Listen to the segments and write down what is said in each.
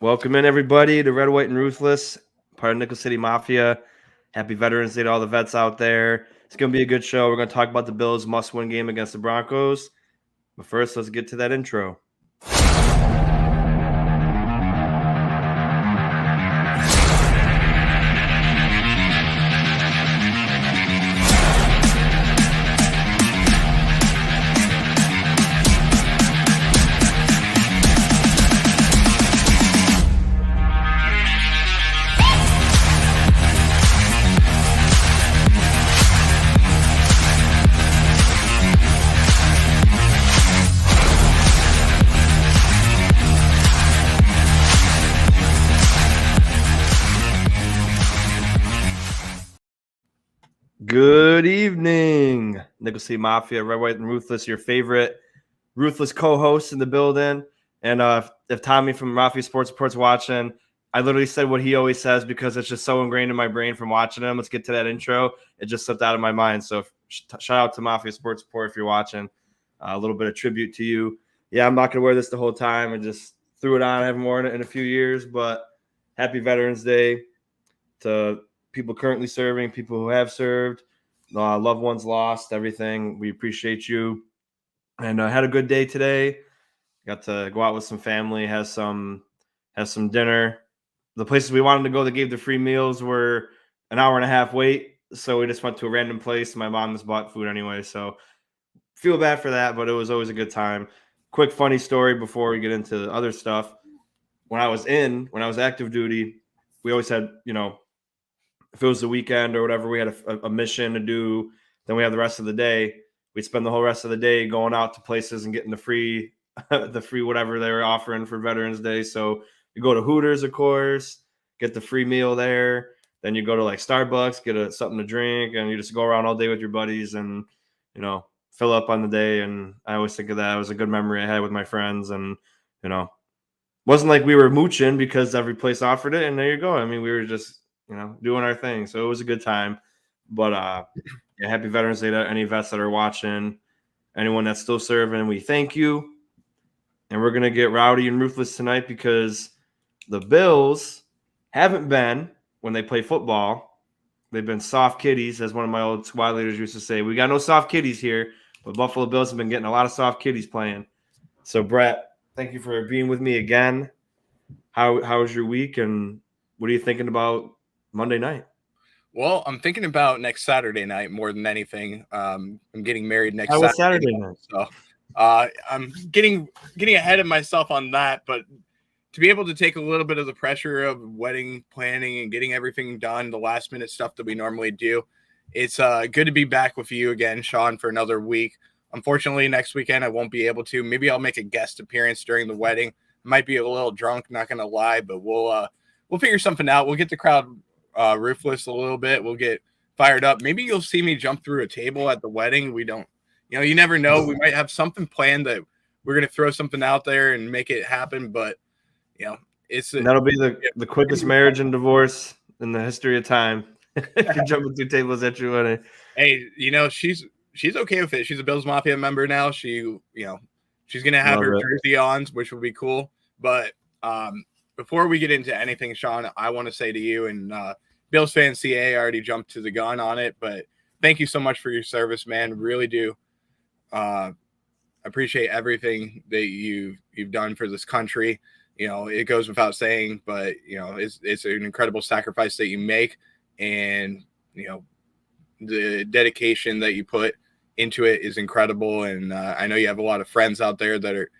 Welcome in, everybody, to Red, White, and Ruthless, part of Nickel City Mafia. Happy Veterans Day to all the vets out there. It's going to be a good show. We're going to talk about the Bills' must-win game against the Broncos. But first, let's get to that intro. Good evening, Nickel City Mafia, Red, White, and Ruthless, your favorite Ruthless co-host in the building. And if Tommy from Mafia Sports Report's watching, I literally said what he always says because it's just so ingrained in my brain from watching him. Let's get to that intro. It just slipped out of my mind. So shout out to Mafia Sports Report if you're watching. A little bit of tribute to you. Yeah, I'm not going to wear this the whole time. I just threw it on. I haven't worn it in a few years, but happy Veterans Day to people currently serving, people who have served, loved ones lost, everything. We appreciate you. And I had a good day today. Got to go out with some family, have some dinner. The places we wanted to go that gave the free meals were an hour and a half wait. So we just went to a random place. My mom just bought food anyway. So feel bad for that, but it was always a good time. Quick funny story before we get into the other stuff. When I was active duty, we always had, if it was the weekend or whatever, we had a mission to do. Then we had the rest of the day. We'd spend the whole rest of the day going out to places and getting the free whatever they were offering for Veterans Day. So you go to Hooters, of course, get the free meal there. Then you go to like Starbucks, get something to drink, and you just go around all day with your buddies and, fill up on the day. And I always think of that. It was a good memory I had with my friends. And, wasn't like we were mooching because every place offered it. And there you go. I mean, we were just, doing our thing. So it was a good time. But yeah, happy Veterans Day to any vets that are watching, anyone that's still serving. We thank you. And we're going to get rowdy and ruthless tonight because the Bills haven't been, when they play football, they've been soft kitties, as one of my old squad leaders used to say. We got no soft kitties here, but Buffalo Bills have been getting a lot of soft kitties playing. So, Brett, thank you for being with me again. How was your week, and what are you thinking about Monday night? Well, I'm thinking about next Saturday night more than anything. I'm getting married next Saturday night, so I'm getting ahead of myself on that. But to be able to take a little bit of the pressure of wedding planning and getting everything done, the last minute stuff that we normally do, it's good to be back with you again, Sean, for another week. Unfortunately, next weekend I won't be able to. Maybe I'll make a guest appearance during the wedding. I might be a little drunk, not gonna lie, but we'll figure something out. We'll get the crowd ruthless a little bit. We'll get fired up. Maybe you'll see me jump through a table at the wedding. We don't, you never know. We might have something planned that we're going to throw something out there and make it happen. But, that'll be the quickest marriage and divorce in the history of time. If you're jumping through tables at your wedding. Hey, she's okay with it. She's a Bills Mafia member now. She's going to have her jersey on, which will be cool. But, before we get into anything, Sean, I want to say to you and Bills fan CA, I already jumped to the gun on it, but thank you so much for your service, man. Really do appreciate everything that you've done for this country. It goes without saying, but it's an incredible sacrifice that you make, and the dedication that you put into it is incredible. And I know you have a lot of friends out there that are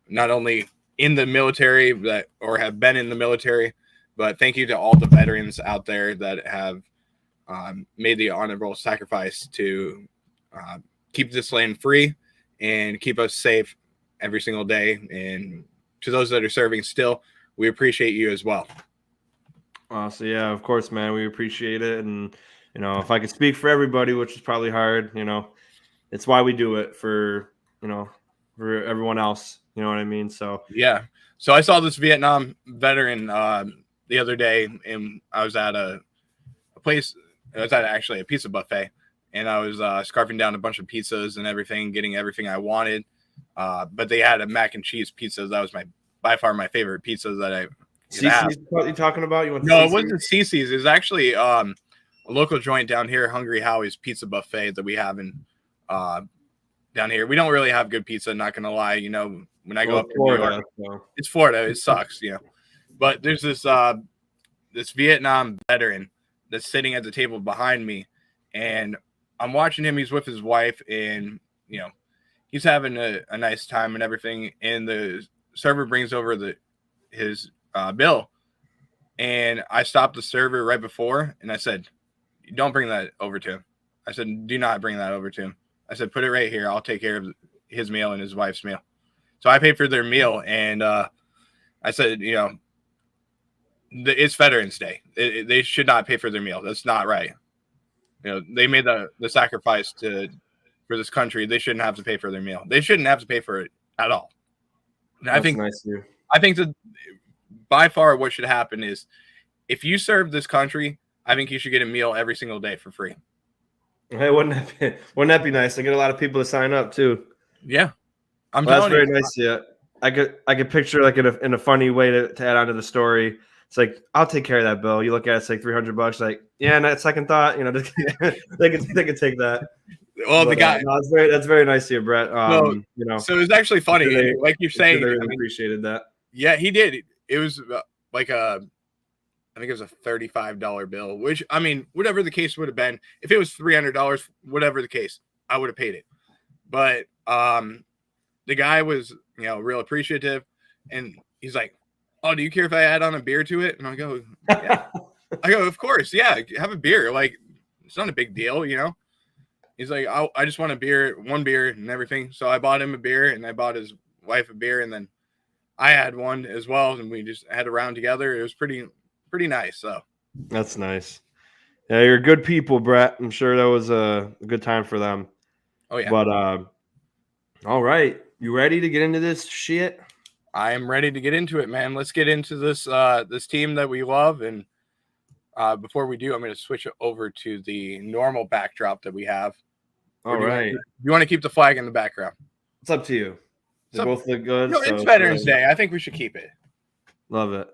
not only in the military or have been in the military, but thank you to all the veterans out there that have made the honorable sacrifice to keep this land free and keep us safe every single day. And to those that are serving still, we appreciate you as well. So yeah, of course, man, we appreciate it. And, if I could speak for everybody, which is probably hard, it's why we do it for everyone else. You know what I mean? So yeah. So I saw this Vietnam veteran the other day, and I was at a place. It was at actually a pizza buffet, and I was scarfing down a bunch of pizzas and everything, getting everything I wanted. But they had a mac and cheese pizza. That was my by far my favorite pizza that I CC's what you talking about? You want no, it wasn't CC's. It's actually a local joint down here, Hungry Howie's Pizza Buffet that we have in down here. We don't really have good pizza, not gonna lie. You know, when I go up to Florida, New York, it's Florida. It sucks, you know. But there's this this Vietnam veteran that's sitting at the table behind me, and I'm watching him. He's with his wife, and you know, he's having a nice time and everything. And the server brings over his bill, and I stopped the server right before, and I said, "Don't bring that over to him." I said, "Do not bring that over to him." I said, "Put it right here. I'll take care of his meal and his wife's meal." So I paid for their meal, and I said, you know, it's Veterans Day. They should not pay for their meal. That's not right. You know, they made the sacrifice for this country. They shouldn't have to pay for their meal. They shouldn't have to pay for it at all. And I think nice of you. I think that by far what should happen is if you serve this country, I think you should get a meal every single day for free. Hey, wouldn't that be nice? I get a lot of people to sign up too. Yeah, that's very nice. Yeah, I could picture like in a funny way to add on to the story. It's like, I'll take care of that bill. You look at it, it's like $300. Like, yeah, and second thought, you know, they can take that. Well, but, the guy, no, that's very nice of you, Brett. You know, so it's actually funny, like you're saying. I really appreciated that. Yeah, he did. It was like I think it was a $35 bill, which, I mean, whatever the case would have been, if it was $300, whatever the case, I would have paid it. But the guy was, you know, real appreciative, and he's like, "Oh, do you care if I add on a beer to it?" And I go, "Yeah." I go, "Of course, yeah, have a beer. Like, it's not a big deal, you know." He's like, I just want one beer and everything. So I bought him a beer, and I bought his wife a beer, and then I had one as well, and we just had a round together. It was pretty nice. So that's nice. Yeah, you're good people, Brett. I'm sure that was a good time for them. Oh yeah. But all right, you ready to get into this shit? I am ready to get into it, man. Let's get into this this team that we love. And before we do, I'm going to switch it over to the normal backdrop that we have. All right. You want to keep the flag in the background? It's up to you. They both look good. No, it's Veterans Day. I think we should keep it. Love it.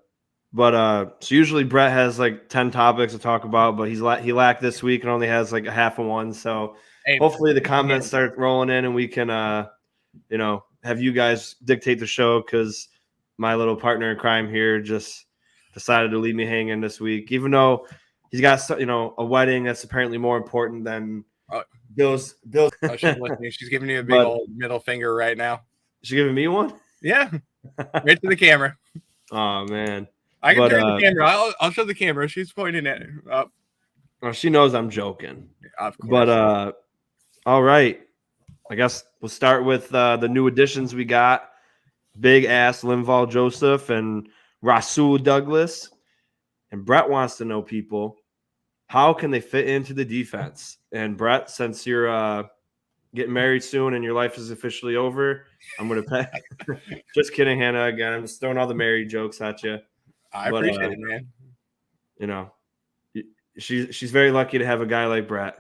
But so usually Brett has like 10 topics to talk about, but he lacked this week and only has like a half of one. So hopefully the comments start rolling in and we can you know, have you guys dictate the show, because my little partner in crime here just decided to leave me hanging this week, even though he's got, you know, a wedding that's apparently more important than Bill's. Oh, she's giving you a big old middle finger right now. She's giving me one? Yeah. Right to the camera. Oh, man. I can turn the camera. I'll show the camera. She's pointing at it. Well, she knows I'm joking. Of course. But all right. I guess we'll start with the new additions we got. Big ass Linval Joseph and Rasul Douglas. And Brett wants to know, people, how can they fit into the defense? And Brett, since you're getting married soon and your life is officially over, I'm going to pay. Just kidding, Hannah. Again, I'm just throwing all the married jokes at you. I appreciate it, man. You know, she's very lucky to have a guy like Brett.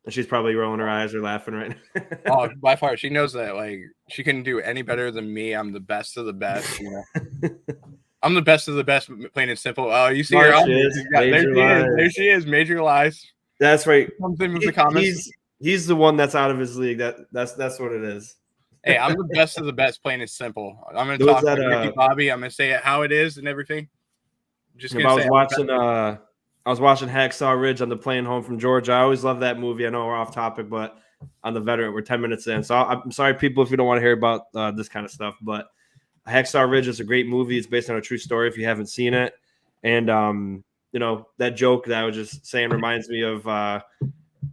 And she's probably rolling her eyes or laughing right now. Oh, by far, she knows that. Like, she couldn't do any better than me. I'm the best of the best. You know, I'm the best of the best, plain and simple. Oh, you see her? There she is. Major lies. That's right. Comes in with the comments. He's the one that's out of his league. That's what it is. Hey, I'm the best of the best, plain and simple. I'm going to talk to Ricky Bobby. I'm going to say it how it is and everything. Just I was watching Hacksaw Ridge on the plane home from Georgia. I always love that movie. I know we're off topic, but on the Veteran, we're 10 minutes in. So I'm sorry, people, if you don't want to hear about this kind of stuff. But Hacksaw Ridge is a great movie. It's based on a true story if you haven't seen it. And, you know, that joke that I was just saying reminds me of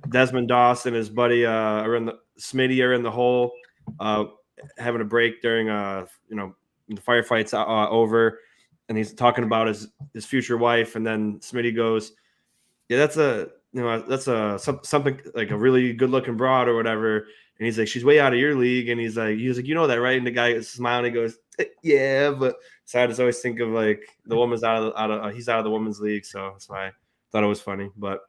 Desmond Doss and his buddy Smitty are in the hole having a break during, you know, the firefights over. And he's talking about his future wife, and then Smitty goes, "Yeah, that's something like a really good looking broad or whatever." And he's like, "She's way out of your league." And he's like, "You know that, right?" And the guy is smiling. He goes, "Yeah," but so I just always think of like the woman's he's out of the women's league, so that's why I thought it was funny. But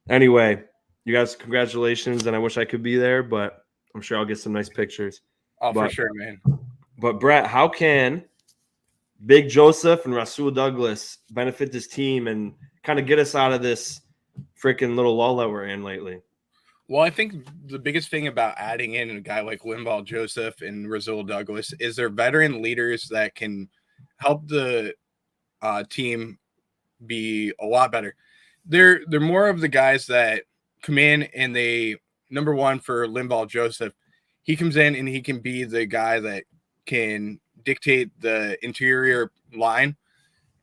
anyway, you guys, congratulations, and I wish I could be there, but I'm sure I'll get some nice pictures. For sure, man. But Brett, how can Big Joseph and Rasul Douglas benefit this team and kind of get us out of this freaking little lull that we're in lately? Well, I think the biggest thing about adding in a guy like Linval Joseph and Rasul Douglas is they're veteran leaders that can help the team be a lot better. They're more of the guys that come in and they, number one, for Linval Joseph, he comes in and he can be the guy that can dictate the interior line,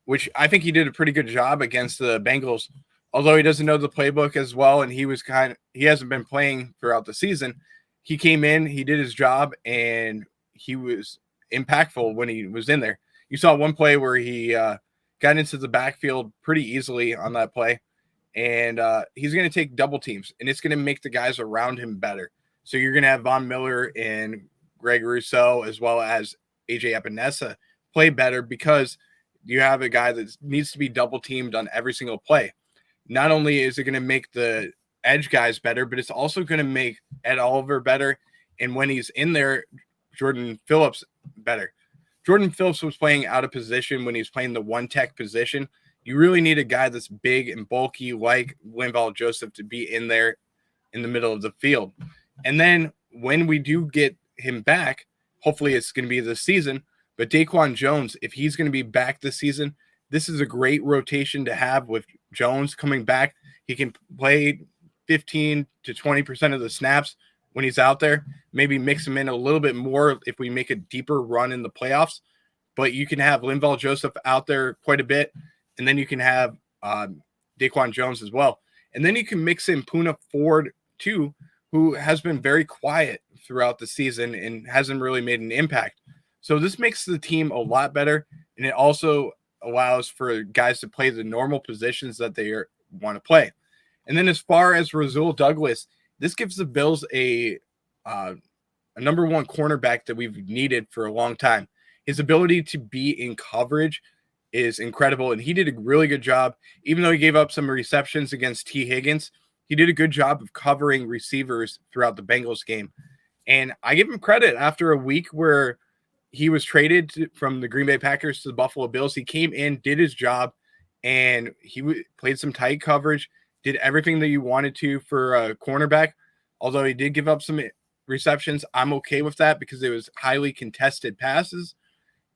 which I think he did a pretty good job against the Bengals. Although he doesn't know the playbook as well, and he hasn't been playing throughout the season. He came in, he did his job, and he was impactful when he was in there. You saw one play where he got into the backfield pretty easily on that play, and he's going to take double teams, and it's going to make the guys around him better. So you're going to have Von Miller and Greg Rousseau as well as AJ Epinesa play better because you have a guy that needs to be double teamed on every single play. Not only is it going to make the edge guys better, but it's also going to make Ed Oliver better. And when he's in there, Jordan Phillips better. Jordan Phillips was playing out of position when he's playing the one tech position. You really need a guy that's big and bulky like Linval Joseph to be in there in the middle of the field. And then when we do get him back, hopefully it's going to be this season, but Daquan Jones, if he's going to be back this season, this is a great rotation to have with Jones coming back. He can play 15 to 20% of the snaps when he's out there. Maybe mix him in a little bit more if we make a deeper run in the playoffs. But you can have Linval Joseph out there quite a bit, and then you can have Daquan Jones as well. And then you can mix in Poona Ford too, who has been very quiet throughout the season and hasn't really made an impact. So this makes the team a lot better, and it also allows for guys to play the normal positions that they want to play. And then as far as Rasul Douglas, this gives the Bills a number one cornerback that we've needed for a long time. His ability to be in coverage is incredible, and he did a really good job. Even though he gave up some receptions against T. Higgins, he did a good job of covering receivers throughout the Bengals game. And I give him credit after a week where he was traded from the Green Bay Packers to the Buffalo Bills. He came in, did his job, and he played some tight coverage, did everything that you wanted to for a cornerback. Although he did give up some receptions, I'm okay with that because it was highly contested passes.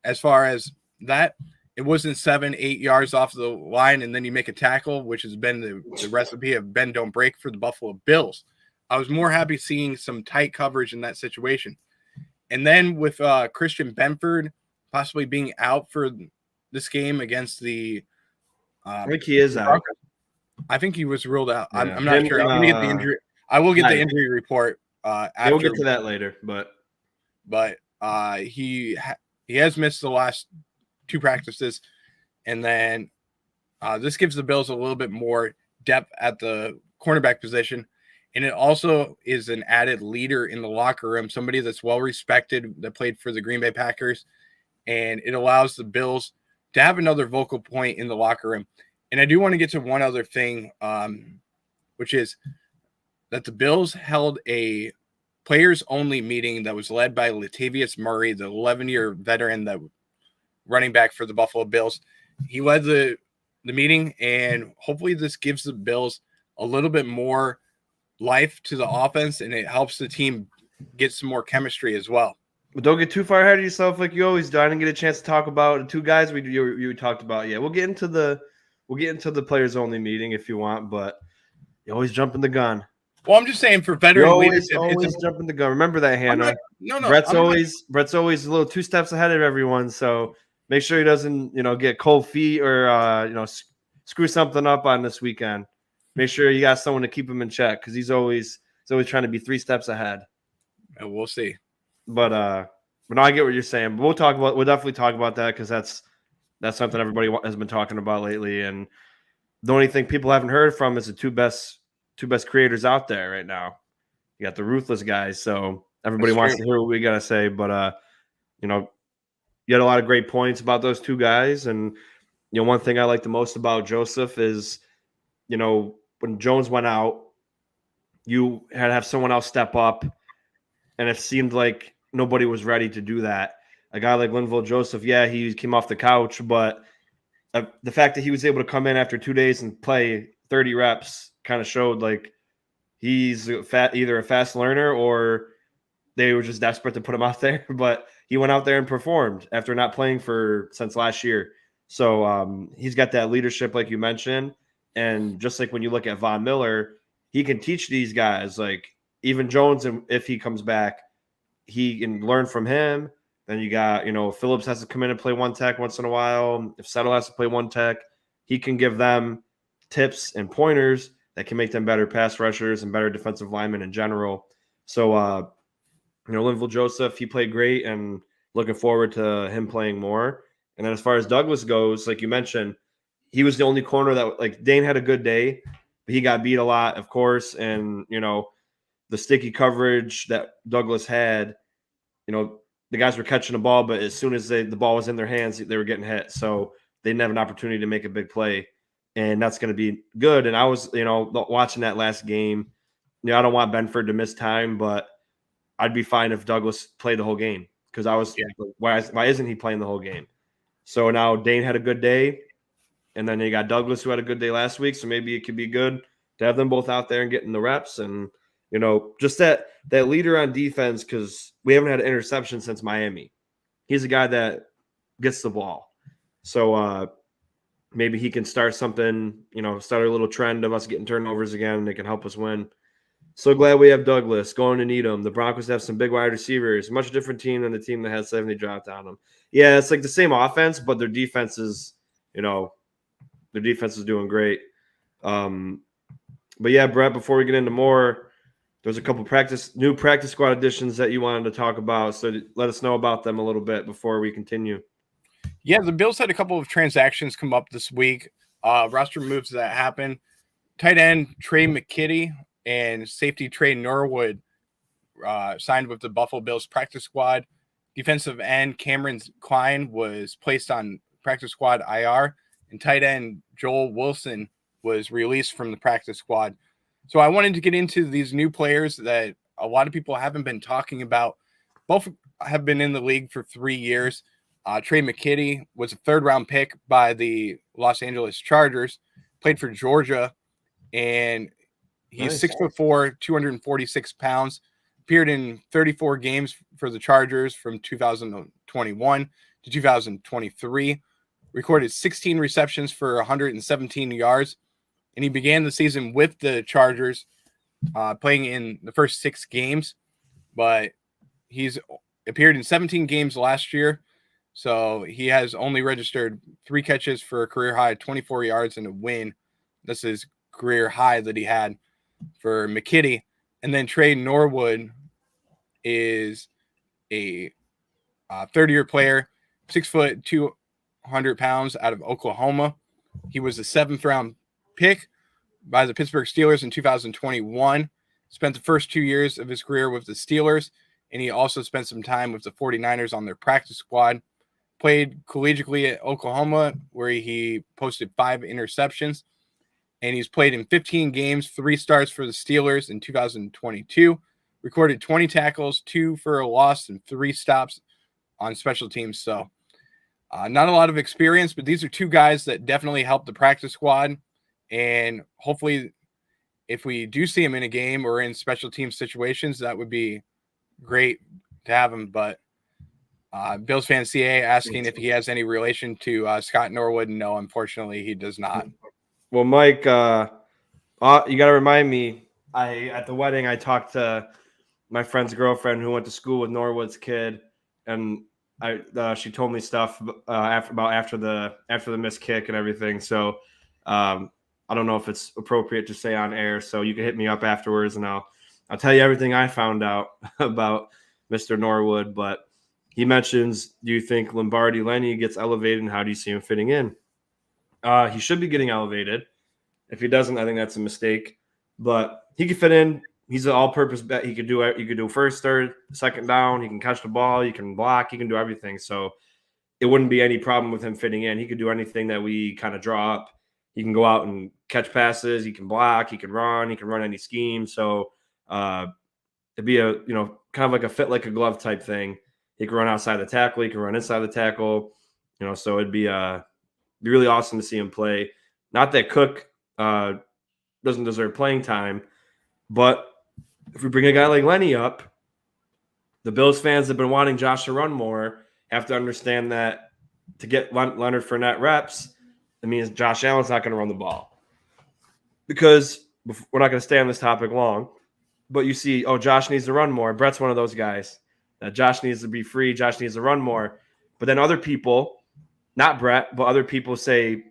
As far as that, it wasn't 7-8 yards off the line, and then you make a tackle, which has been the recipe of bend, don't break for the Buffalo Bills. I was more happy seeing some tight coverage in that situation. And then with Christian Benford possibly being out for this game against the I think he is out. I think he was ruled out. Yeah. I'm not sure. I'm going to get the injury. I will get the injury report after. We'll get to that later. But he has missed the last two practices. And then this gives the Bills a little bit more depth at the cornerback position. And it also is an added leader in the locker room, somebody that's well-respected, that played for the Green Bay Packers. And it allows the Bills to have another vocal point in the locker room. And I do want to get to one other thing, which is that the Bills held a players-only meeting that was led by Latavius Murray, the 11-year veteran that running back for the Buffalo Bills. He led the meeting, and hopefully this gives the Bills a little bit more life to the offense, and it helps the team get some more chemistry as well. But don't get too far ahead of yourself like you always do. I didn't get a chance to talk about the two guys you talked about. Yeah, we'll get into the players only meeting if you want, but you always jumping the gun. Well, I'm just saying for veteran leadership, always jumping the gun. Remember that, Hannah. No. Brett's always a little 2 steps ahead of everyone, so make sure he doesn't get cold feet or screw something up on this weekend. Make sure you got someone to keep him in check because he's always trying to be 3 steps ahead. And we'll see. But no, I get what you're saying. But we'll definitely talk about that because that's something everybody has been talking about lately. And the only thing people haven't heard from is the two best creators out there right now. You got the Ruthless guys, so everybody wants to hear what we gotta say. But you had a lot of great points about those two guys. And one thing I like the most about Joseph is when Jones went out, you had to have someone else step up, and it seemed like nobody was ready to do that. a guy like Linval Joseph, yeah, he came off the couch, but the fact that he was able to come in after 2 days and play 30 reps kind of showed like he's either a fast learner or they were just desperate to put him out there. But he went out there and performed after not playing since last year. So he's got that leadership, like you mentioned. And just like when you look at Von Miller, he can teach these guys, like even Jones, and if he comes back, he can learn from him. Then you got, Phillips has to come in and play one tech once in a while. If Settle has to play one tech, he can give them tips and pointers that can make them better pass rushers and better defensive linemen in general. So, Linval Joseph, he played great, and looking forward to him playing more. And then as far as Douglas goes, like you mentioned, he was the only corner that, like, Dane had a good day, but he got beat a lot, of course. And, the sticky coverage that Douglas had, the guys were catching the ball, but as soon as the ball was in their hands, they were getting hit. So they didn't have an opportunity to make a big play, and that's going to be good. And I was, watching that last game, I don't want Benford to miss time, but I'd be fine if Douglas played the whole game, because I was, why isn't he playing the whole game? So now Dane had a good day, and then you got Douglas, who had a good day last week. So maybe it could be good to have them both out there and getting the reps, and just that leader on defense, because we haven't had an interception since Miami. He's a guy that gets the ball. So maybe he can start something, start a little trend of us getting turnovers again, and it can help us win. So glad we have Douglas. Going to need him. The Broncos have some big wide receivers. Much different team than the team that had 70 dropped on them. Yeah, it's like the same offense, but their defense is, doing great. But yeah, Brett, before we get into more, there's a couple new practice squad additions that you wanted to talk about. So let us know about them a little bit before we continue. Yeah, the Bills had a couple of transactions come up this week. Roster moves that happened. Tight end Trey McKitty and safety Trey Norwood signed with the Buffalo Bills practice squad. Defensive end Cameron Klein was placed on practice squad IR, and tight end Joel Wilson was released from the practice squad. So I wanted to get into these new players that a lot of people haven't been talking about. Both have been in the league for 3 years. Trey McKitty was a third-round pick by the Los Angeles Chargers, played for Georgia, and he's 6'4", 246 pounds, appeared in 34 games for the Chargers from 2021 to 2023, recorded 16 receptions for 117 yards, and he began the season with the Chargers, playing in the first 6 games, but he's appeared in 17 games last year. So he has only registered 3 catches for a career high 24 yards and a win. This is career high that he had for McKitty. And then Trey Norwood is a third-year player, 6 foot 200 pounds, out of Oklahoma. He was a 7th-round pick by the Pittsburgh Steelers in 2021. Spent the first 2 years of his career with the Steelers, and he also spent some time with the 49ers on their practice squad. Played collegiately at Oklahoma, where he posted 5 interceptions, and he's played in 15 games, 3 starts for the Steelers in 2022, recorded 20 tackles, 2 for a loss, and 3 stops on special teams. So not a lot of experience, but these are 2 guys that definitely help the practice squad, and hopefully if we do see him in a game or in special team situations, that would be great to have him. But Bills fan CA asking if he has any relation to Scott Norwood. No, unfortunately, he does not. Well, Mike, you got to remind me. At the wedding, I talked to my friend's girlfriend who went to school with Norwood's kid, and she told me stuff after the missed kick and everything. So I don't know if it's appropriate to say on air. So you can hit me up afterwards, and I'll tell you everything I found out about Mr. Norwood. But he mentions, do you think Lombardi-Lenny gets elevated, and how do you see him fitting in? He should be getting elevated. If he doesn't, I think that's a mistake. But he could fit in. He's an all-purpose bet. He could do first, third, second down. He can catch the ball. He can block. He can do everything. So it wouldn't be any problem with him fitting in. He could do anything that we kind of draw up. He can go out and catch passes. He can block. He can run. He can run any scheme. So it'd be a kind of like a fit like a glove type thing. He can run outside the tackle. He can run inside the tackle. So it'd be really awesome to see him play. Not that Cook doesn't deserve playing time, but if we bring a guy like Lenny up, the Bills fans have been wanting Josh to run more, have to understand that to get Leonard Fournette reps, it means Josh Allen's not going to run the ball. Because we're not going to stay on this topic long, but you see, Josh needs to run more. Brett's one of those guys that Josh needs to be free. Josh needs to run more. But then other people, not Brett, but other people say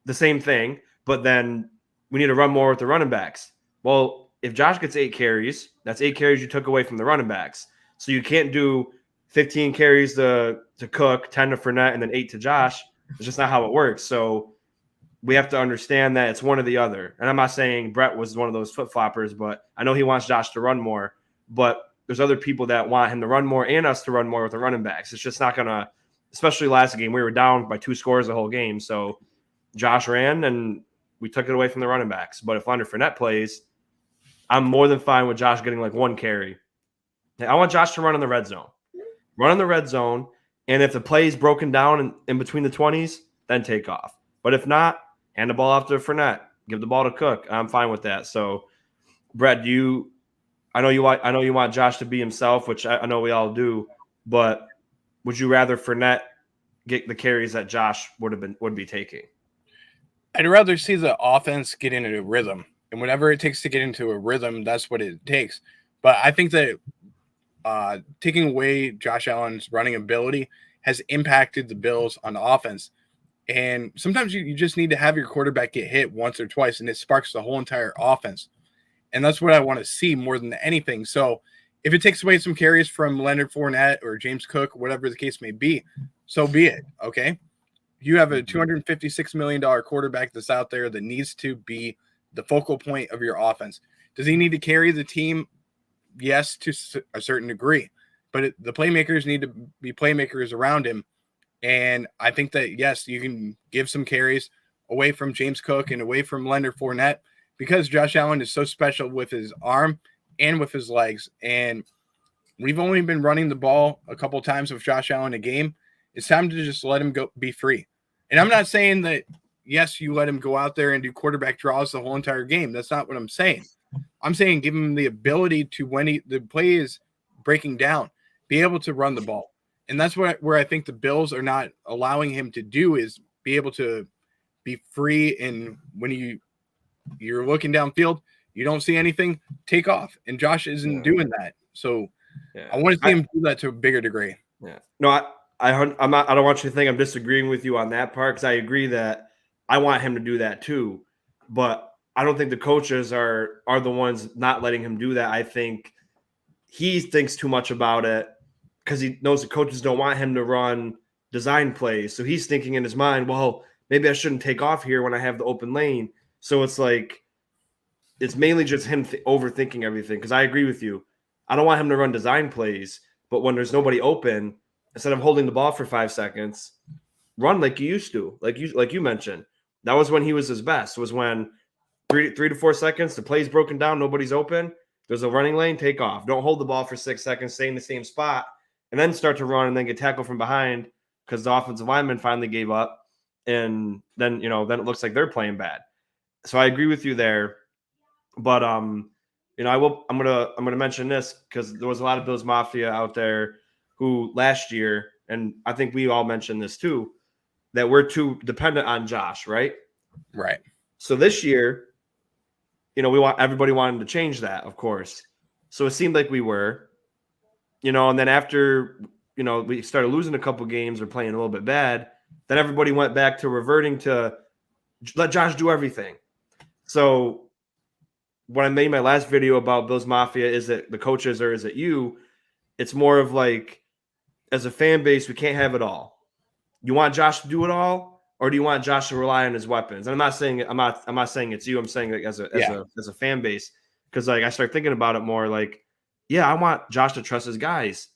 the same thing, but then we need to run more with the running backs. Well, if Josh gets 8 carries, that's 8 carries you took away from the running backs. So you can't do 15 carries to Cook, 10 to Fournette, and then 8 to Josh. It's just not how it works. So we have to understand that it's one or the other. And I'm not saying Brett was one of those flip-floppers, but I know he wants Josh to run more. But there's other people that want him to run more and us to run more with the running backs. It's just not going to – especially last game. We were down by 2 scores the whole game. So Josh ran, and we took it away from the running backs. But if Leonard Fournette plays, I'm more than fine with Josh getting like 1 carry. I want Josh to run in the red zone. Run in the red zone, and if the play is broken down in between the 20s, then take off. But if not, hand the ball off to Fournette. Give the ball to Cook. I'm fine with that. So, Brett, I know you want Josh to be himself, which I know we all do. But would you rather Fournette get the carries that Josh would be taking? I'd rather see the offense get into a rhythm, and whatever it takes to get into a rhythm, that's what it takes. But I think that taking away Josh Allen's running ability has impacted the Bills on the offense. And sometimes you just need to have your quarterback get hit once or twice, and it sparks the whole entire offense. And that's what I want to see more than anything. So if it takes away some carries from Leonard Fournette or James Cook, whatever the case may be, so be it, okay? You have a $256 million quarterback that's out there that needs to be the focal point of your offense. Does he need to carry the team? Yes, to a certain degree. But the playmakers need to be playmakers around him. And I think that, yes, you can give some carries away from James Cook and away from Leonard Fournette because Josh Allen is so special with his arm and with his legs. And we've only been running the ball a couple times with Josh Allen a game. It's time to just let him go be free. And I'm not saying that, yes, you let him go out there and do quarterback draws the whole entire game. That's not what I'm saying. I'm saying give him the ability to, when the play is breaking down, be able to run the ball. And that's where I think the Bills are not allowing him to do is be able to be free. And when you're looking downfield, you don't see anything, take off. And Josh isn't doing that. So I want to see him do that to a bigger degree. Yeah. No, I don't want you to think I'm disagreeing with you on that part because I agree that I want him to do that too. But I don't think the coaches are the ones not letting him do that. I think he thinks too much about it because he knows the coaches don't want him to run design plays. So he's thinking in his mind, well, maybe I shouldn't take off here when I have the open lane. So it's like it's mainly just him overthinking everything because I agree with you. I don't want him to run design plays, but when there's nobody open, instead of holding the ball for 5 seconds, run like you used to, like you mentioned. That was when he was his best, was when 3 to 4 seconds, the play's broken down, nobody's open, there's a running lane, take off. Don't hold the ball for 6 seconds, stay in the same spot, and then start to run and then get tackled from behind because the offensive lineman finally gave up, and then it looks like they're playing bad. So I agree with you there, but I'm gonna mention this because there was a lot of Bills Mafia out there who last year, and I think we all mentioned this too, that we're too dependent on Josh, right? Right. So this year, everybody wanted to change that, of course. So it seemed like we were, and then after, we started losing a couple games or playing a little bit bad, then everybody went back to reverting to let Josh do everything. So when I made my last video about Bills Mafia, is it the coaches or is it you? It's more of like, as a fan base, we can't have it all. You want Josh to do it all, or do you want Josh to rely on his weapons? And I'm not saying it's you. I'm saying like as a fan base, because like I start thinking about it more. Like, yeah, I want Josh to trust his guys,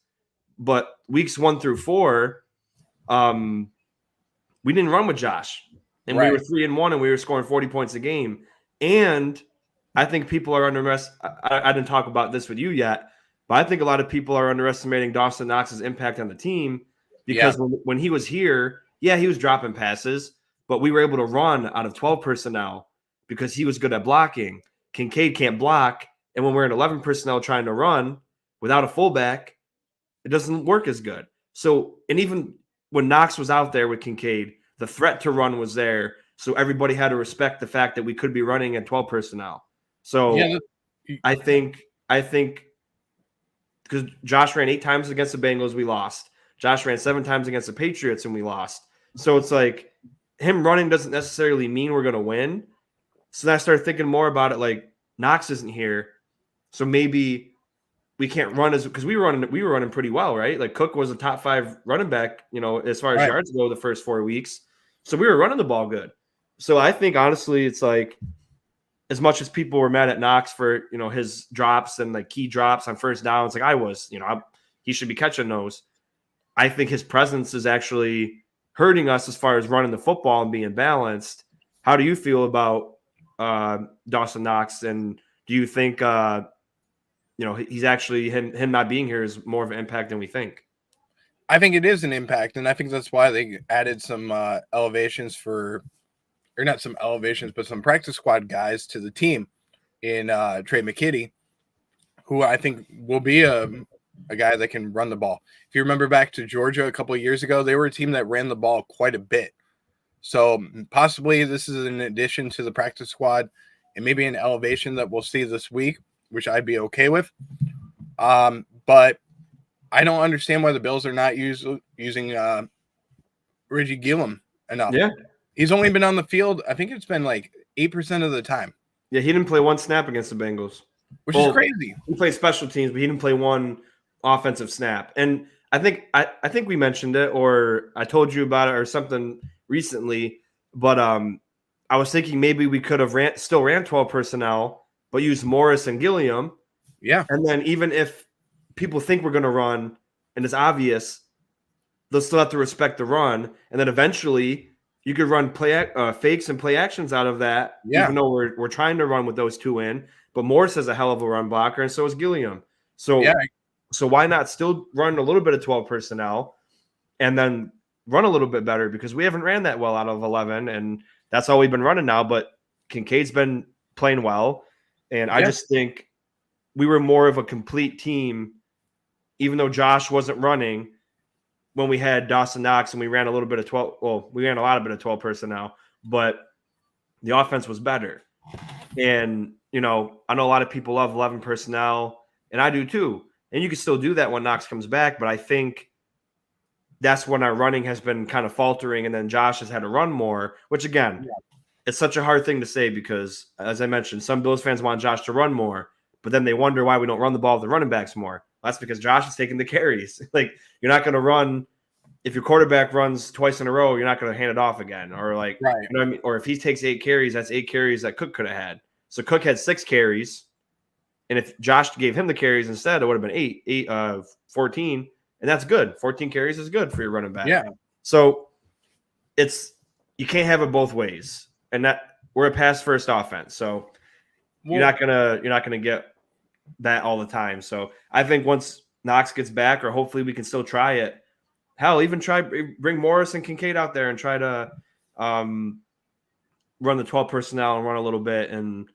but weeks 1 through 4, we didn't run with Josh, and we were 3-1, and we were scoring 40 points a game. And I think people are underestimating. I didn't talk about this with you yet. But I think a lot of people are underestimating Dawson Knox's impact on the team because when he was here, he was dropping passes, but we were able to run out of 12 personnel because he was good at blocking. Kincaid can't block, and when we're in 11 personnel trying to run without a fullback, it doesn't work as good. So, and even when Knox was out there with Kincaid, the threat to run was there. So everybody had to respect the fact that we could be running at 12 personnel. So I think because Josh ran 8 times against the Bengals, we lost. Josh ran 7 times against the Patriots, and we lost. So it's like him running doesn't necessarily mean we're going to win. So then I started thinking more about it, like Knox isn't here. So maybe we can't run because we were running pretty well, right? Like Cook was a top 5 running back, as far as yards go the first 4 weeks. So we were running the ball good. So I think honestly, it's like as much as people were mad at Knox for, his drops and like key drops on first downs, like I was, he should be catching those. I think his presence is actually hurting us as far as running the football and being balanced. How do you feel about Dawson Knox? And do you think, he's actually him not being here is more of an impact than we think? I think it is an impact, and I think that's why they added some elevations or not some elevations, but some practice squad guys to the team in Trey McKitty, who I think will be a guy that can run the ball. If you remember back to Georgia a couple of years ago, they were a team that ran the ball quite a bit. So possibly this is an addition to the practice squad and maybe an elevation that we'll see this week, which I'd be okay with. But I don't understand why the Bills are not using Reggie Gillum enough. Yeah. He's only been on the field, I think it's been like 8% of the time. Yeah, he didn't play 1 snap against the Bengals. Which is crazy. He played special teams, but he didn't play 1 offensive snap. And I think we mentioned it, or I told you about it or something recently, but I was thinking maybe we could have still ran 12 personnel, but used Morris and Gilliam. Yeah. And then even if people think we're going to run and it's obvious, they'll still have to respect the run. And then eventually you could run fakes and play actions out of that, even though we're trying to run with those 2 in. But Morris is a hell of a run blocker, and so is Gilliam. So why not still run a little bit of 12 personnel and then run a little bit better? Because we haven't ran that well out of 11, and that's all we've been running now. But Kincaid's been playing well, and I just think we were more of a complete team, even though Josh wasn't running when we had Dawson Knox and we ran a little bit of 12. Well, we ran a lot of 12 personnel, but the offense was better. And, I know a lot of people love 11 personnel, and I do too. And you can still do that when Knox comes back, but I think that's when our running has been kind of faltering, and then Josh has had to run more, which again, it's such a hard thing to say because, as I mentioned, some Bills fans want Josh to run more, but then they wonder why we don't run the ball with the running backs more. That's because Josh is taking the carries. Like, you're not going to run – if your quarterback runs twice in a row, you're not going to hand it off again. Or like, you know what I mean? Or if he takes 8 carries, that's 8 carries that Cook could have had. So Cook had 6 carries, and if Josh gave him the carries instead, it would have been 14, and that's good. 14 carries is good for your running back. Yeah. So you can't have it both ways, and that we're a pass first offense. So you're not gonna get that all the time. So I think once Knox gets back, or hopefully we can still try it. Hell, even bring Morris and Kincaid out there and try to run the 12 personnel and run a little bit and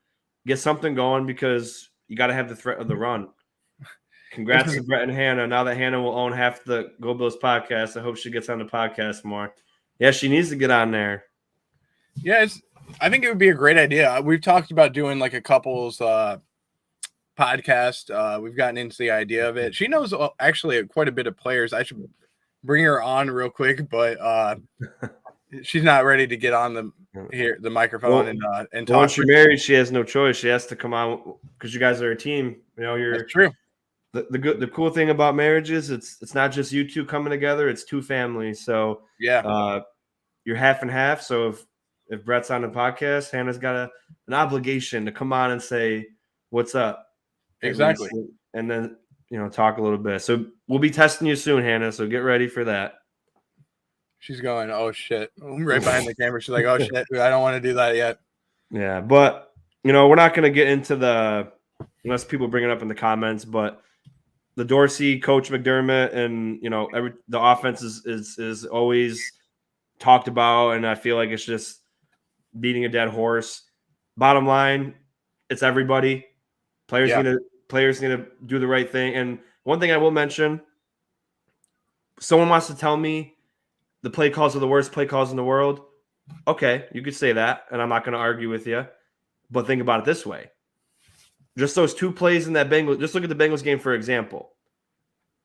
get something going, because you got to have the threat of the run. Congrats to Brett and Hannah. Now that Hannah will own half the Go Bills podcast, I hope she gets on the podcast more. Yeah, she needs to get on there. Yeah, I think it would be a great idea. We've talked about doing like a couples podcast. We've gotten into the idea of it. She knows actually quite a bit of players. I should bring her on real quick, but she's not ready to get on the microphone and talk. Once you're married, she has no choice. She has to come on because you guys are a team. That's true. The cool thing about marriage is it's not just you two coming together; it's 2 families. So you're half and half. So if Brett's on the podcast, Hannah's got an obligation to come on and say what's up. Exactly, and then talk a little bit. So we'll be testing you soon, Hannah. So get ready for that. She's going, oh shit, right behind the camera. She's like, oh shit, I don't want to do that yet. Yeah, but we're not going to get into unless people bring it up in the comments, but the Dorsey, Coach McDermott, and the offense is always talked about, and I feel like it's just beating a dead horse. Bottom line, it's everybody. Players need to do the right thing. And one thing I will mention, someone wants to tell me the play calls are the worst play calls in the world. Okay, you could say that, and I'm not going to argue with you. But think about it this way. Just those 2 plays in that Bengals, just look at the Bengals game, for example.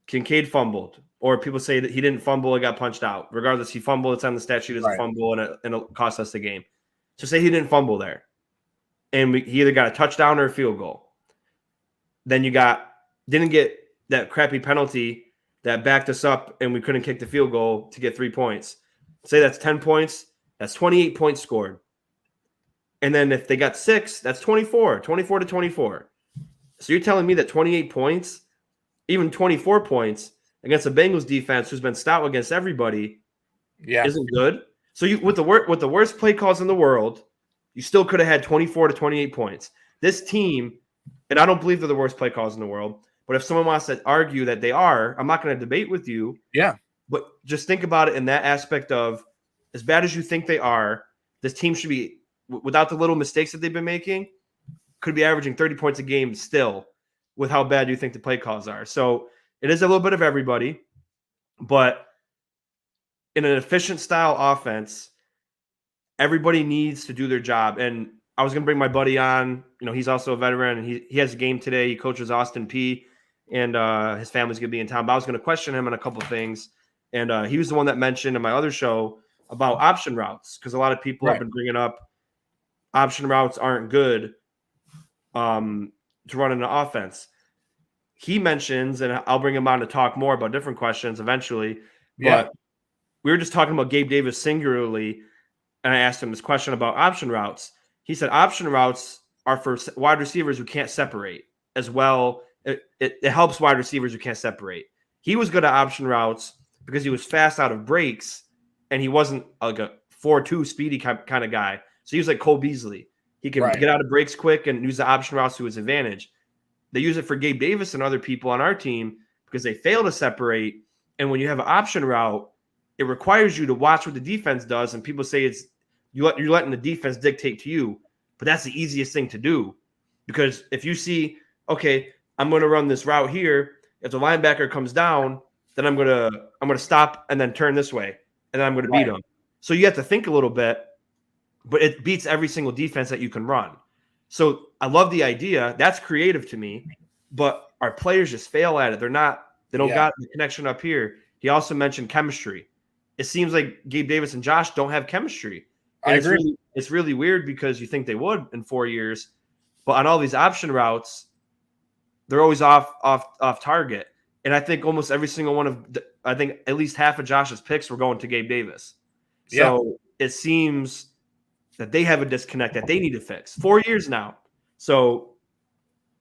Kincaid fumbled, or people say that he didn't fumble and got punched out. Regardless, he fumbled. It's on the stat sheet as a fumble, and it cost us the game. So say he didn't fumble there, and he either got a touchdown or a field goal. Then didn't get that crappy penalty that backed us up, and we couldn't kick the field goal to get 3 points. Say that's 10 points. That's 28 points scored. And then if they got 6, that's 24 to 24. So you're telling me that 28 points, even 24 points against a Bengals defense who's been stout against everybody, isn't good. So with the worst play calls in the world, you still could have had 24 to 28 points. This team, and I don't believe they're the worst play calls in the world, but if someone wants to argue that they are, I'm not going to debate with you. Yeah. But just think about it in that aspect of, as bad as you think they are, this team should be, without the little mistakes that they've been making, could be averaging 30 points a game still with how bad you think the play calls are. So it is a little bit of everybody, but in an efficient style offense, everybody needs to do their job. And I was going to bring my buddy on. He's also a veteran, and he has a game today. He coaches Austin P, and his family's going to be in town. But I was going to question him on a couple of things. And he was the one that mentioned in my other show about option routes, because a lot of people have been bringing up option routes aren't good to run an offense. He mentions, and I'll bring him on to talk more about different questions eventually, but we were just talking about Gabe Davis singularly, and I asked him this question about option routes. He said option routes are for wide receivers who can't separate as well. It helps wide receivers who can't separate. He was good at option routes because he was fast out of breaks, and he wasn't like a 4-2 speedy kind of guy. So he was like Cole Beasley. He can get out of breaks quick and use the option routes to his advantage. They use it for Gabe Davis and other people on our team because they fail to separate. And when you have an option route, it requires you to watch what the defense does. And people say you're letting the defense dictate to you, but that's the easiest thing to do. Because if you see, okay, I'm going to run this route here. If the linebacker comes down, then I'm going to stop and then turn this way, and then I'm going to beat him. So you have to think a little bit, but it beats every single defense that you can run. So I love the idea. That's creative to me, but our players just fail at it. They don't got the connection up here. He also mentioned chemistry. It seems like Gabe Davis and Josh don't have chemistry. And I agree. It's really weird because you think they would in 4 years, but on all these option routes, they're always off target. And I think almost every single one I think at least half of Josh's picks were going to Gabe Davis. So it seems that they have a disconnect that they need to fix. 4 years now. So